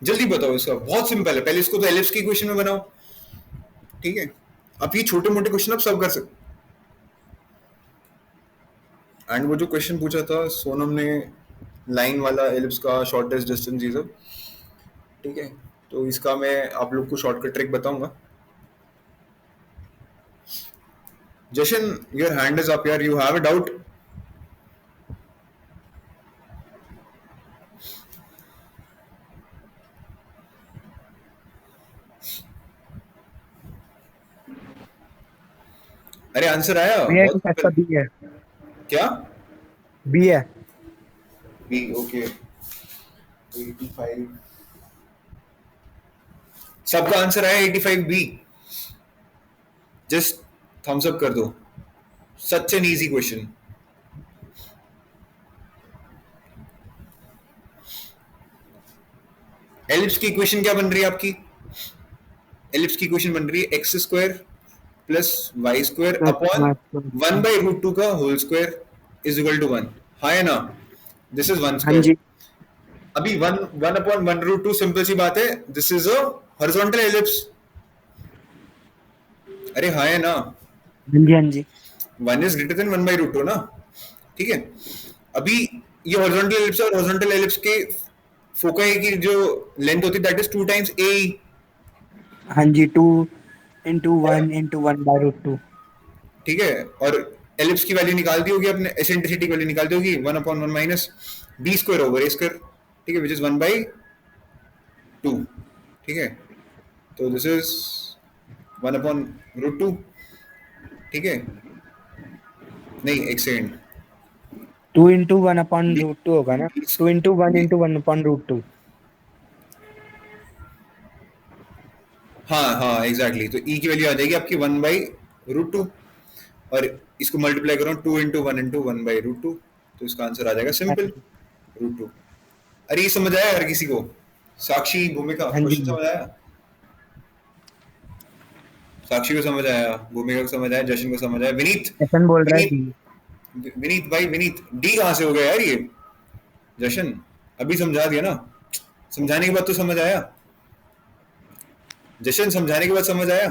जल्दी बताओ, इसका बहुत सिंपल है, पहले इसको तो एलिप्स की इक्वेशन में बनाओ, ठीक है। आप ये छोटे मोटे क्वेश्चन आप सब कर सकते। एंड वो जो क्वेश्चन पूछा था सोनम ने, लाइन वाला एलिप्स का शॉर्टेस्ट डिस्टेंस, ये सब ठीक है। तो इसका मैं आप लोग को शॉर्टकट ट्रिक बताऊंगा। जशन, योर हैंड इज अप यार, यू हैव अ डाउट? अरे आंसर आया? भैया बहुत कुछ ऐसा सिंपल। बी है। क्या? बी है। B, okay. 85, सबका आंसर आया 85 बी। जस्ट थम्स अप कर दो। Such an easy question. Ellipse की इक्वेशन क्या बन रही है आपकी? एलिप्स की इक्वेशन बन रही है x square plus Y square upon 1/√2 का whole square is equal to 1। हाँ है ना? दिस इज 1 हाँ स्क्वायर। जी। अभी 1/1√2 सिंपल सी बात है, this is a horizontal ellipse. अरे हाँ है ना? हाँ जी। हाँ जी। 1 इज ग्रेटर देन 1/√2 ना, ठीक है। अभी ये हॉरिजॉन्टल एलिप्स और हॉरिजॉन्टल एलिप्स के फोकाई की जो लेंथ होती है दैट इज 2 times ए। हाँ जी, 2 × 1 × 1/√2। ठीक है, और एलिप्स की वैल्यू निकाल दी होगी आपने, एसेंट्रिसिटी की वैल्यू निकाल दी होगी 1/1 माइनस बी स्क्वायर ओवर ए स्क्वायर, ठीक है, विच इज 1/2, ठीक है। तो दिस इज 1/√2, ठीक है। नहीं, एक सेकेंड। 2 × 1/√2 होगा ना? 2 × 1 × 1/√2। हाँ हाँ एग्जैक्टली, तो ई की वैल्यू आ जाएगी आपकी 1/√2, और इसको मल्टीप्लाई करो 2 × 1 × 1/√2, तो इसका आंसर आ जाएगा हाँ सिंपल जी। √2। अरे ये समझ आया हर किसी को? साक्षी, भूमिका, हाँ क्वेश्चन जी। समझ आया? साक्षी को समझ आया, भूमिका को समझ आया, जशन को समझ आया, विनीत। जशन बोल रहा है विनीत, डी। विनीत भाई, विनीत डी कहाँ से हो गया यार ये? जशन, अभी समझा दिया ना? समझाने के बाद तो समझ आया। जशन, समझाने के बाद समझ आया।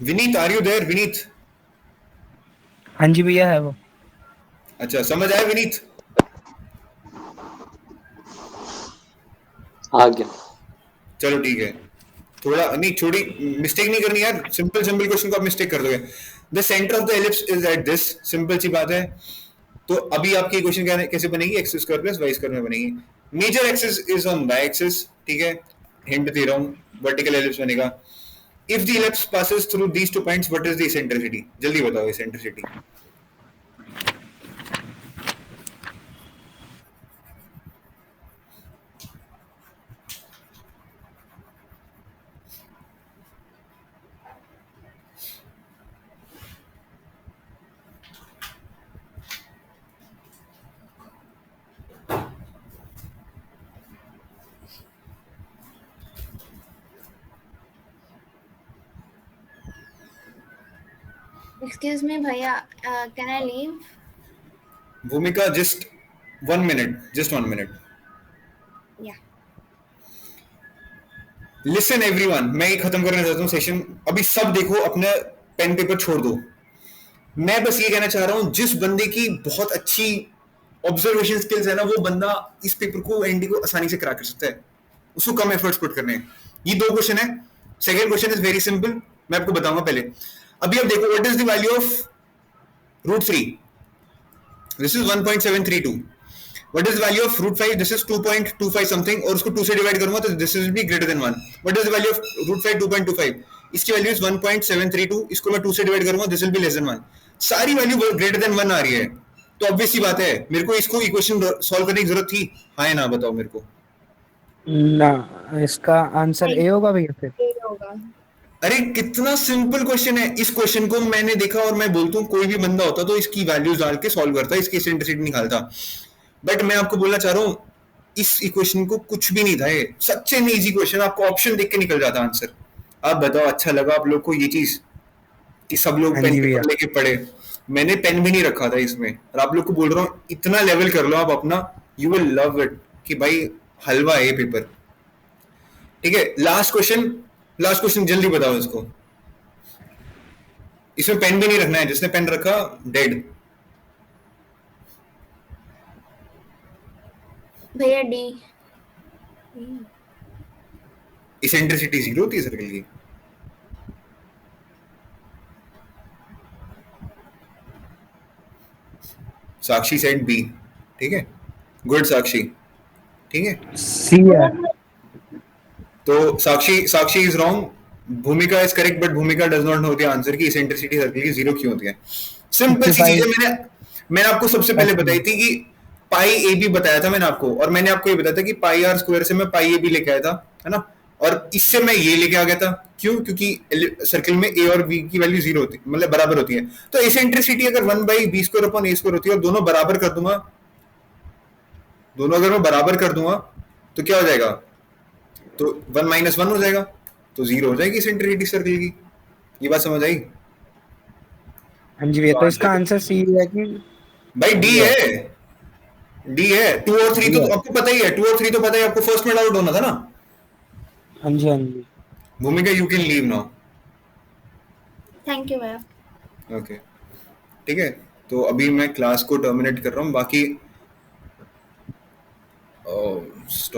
Vineet, are you there Vineet? हाँ जी भैया, है वो। अच्छा, समझ आया विनीत? आ गया। चलो ठीक है, थोड़ा नहीं, छोड़ी मिस्टेक नहीं करनी यार, सिंपल सिंपल क्वेश्चन को आप मिस्टेक कर दोगे। The centre of the ellipse is at this, simple सी बात है। तो अभी आपकी इक्वेशन क्या कैसे बनेगी? X square plus Y square में बनेगी। Major axis is on y axis, ठीक है, हिंट दे रहा हूँ, वर्टिकल एलिप्स बनेगा। If the ellipse passes through these two points, what is the eccentricity? जल्दी बताओ एसेंट्रिसिटी। Excuse me, भैया, can I leave? Bhumika, just 1 minute, just 1 minute। Yeah. Listen everyone, मैं ये खत्म करना चाहता हूँ सेशन। अभी सब देखो, अपना पेन पेपर छोड़ दो। मैं बस ये कहना चाह रहा हूँ, जिस बंदे की बहुत अच्छी ऑब्जर्वेशन स्किल्स है ना, वो बंदा इस पेपर को एनडी को आसानी से क्रैक कर सकता है, उसको कम एफर्ट्स पुट करने हैं। ये 2 क्वेश्चन है। Second question is very simple, मैं आपको बताऊंगा पहले। अभी आप देखो, what is the value of √3? This is 1.732। What is the value of √5? This is 2.25 something, और उसको 2 से डिवाइड करूंगा तो this will be greater than 1. What is the value of √5? 2.25. इसकी वैल्यू इज 1.732, इसको मैं 2 से डिवाइड करूंगा, this will be less than 1. सारी वैल्यू ग्रेटर देन 1 आ रही है, तो ऑब्वियस सी बात है मेरे को इसको इक्वेशन सॉल्व करने की जरूरत थी, हाँ या ना बताओ मेरे को। ना, इसका आंसर ए होगा भैया फिर। ये होगा। अरे कितना सिंपल क्वेश्चन है। इस क्वेश्चन को मैंने देखा और मैं बोलता हूँ कोई भी बंदा होता तो इसकी वैल्यूज डाल के सॉल्व करता, इसकी एसेंट्रिसिटी निकालता। बट मैं आपको बोलना चाह रहा हूँ, इस इक्वेशन को कुछ भी नहीं था, ये सच्चे में इजी क्वेश्चन, आपको ऑप्शन देख के निकल जाता आंसर। आप बताओ, अच्छा लगा आप लोग को ये चीज कि सब लोग हाँ पेन जी भैया। पेपर लेके पढ़े? मैंने पेन भी नहीं रखा था इसमें, और आप लोग को बोल रहा हूँ इतना लेवल कर लो आप अपना, यू विल लव इट, कि भाई हलवा है ये पेपर। ठीक है, लास्ट क्वेश्चन जल्दी बताओ इसको। इसमें पेन भी नहीं रखना है, जिसने पेन रखा डेड। भैया डी। इसेंट्रिसिटी 0 होती है सर्कल की। साक्षी सेड बी, ठीक है, गुड साक्षी, ठीक है। सी है। तो साक्षी इज रॉन्ग, भूमिका इज करेक्ट, बट भूमिका does not know the answer की इसेंट्रिसिटी सर्कल की 0 क्यों होती है। सिंपल सी चीज है, 55। मैंने आपको सबसे पहले बताई थी कि पाई ए बी बताया था मैंने आपको, और मैंने आपको ये बताया था कि पाई आर स्क्वायर से मैं पाई ए बी लेके आया था, है ना, और इससे मैं ये लेके आ गया था। क्यों? क्योंकि सर्कल में ए और बी की वैल्यू 0 होती है, मतलब बराबर होती है। तो इसेंट्रिसिटी अगर 1/b² होती है और दोनों बराबर कर दूंगा, दोनों अगर मैं बराबर कर दूंगा तो क्या हो जाएगा, तो 1 - 1 हो जाएगा, तो 0 हो जाएगी इसेंट्रिसिटी सर्कल की। ये बात समझ आई? हाँ जी भैया, तो तो आंसर इसका आंसर सी है कि भाई डी ये है, डी है। 2 और 3 डी तो है। आपको पता ही है, 2 और 3 तो पता है आपको, फर्स्ट में डाउट होना था ना। हाँ जी, हाँ जी। भूमिका you can leave now. Thank you भैया। ओके, ठीक है, तो अभी मैं क्लास को टर्मिनेट कर रहा हूँ, बाकी स्टॉप।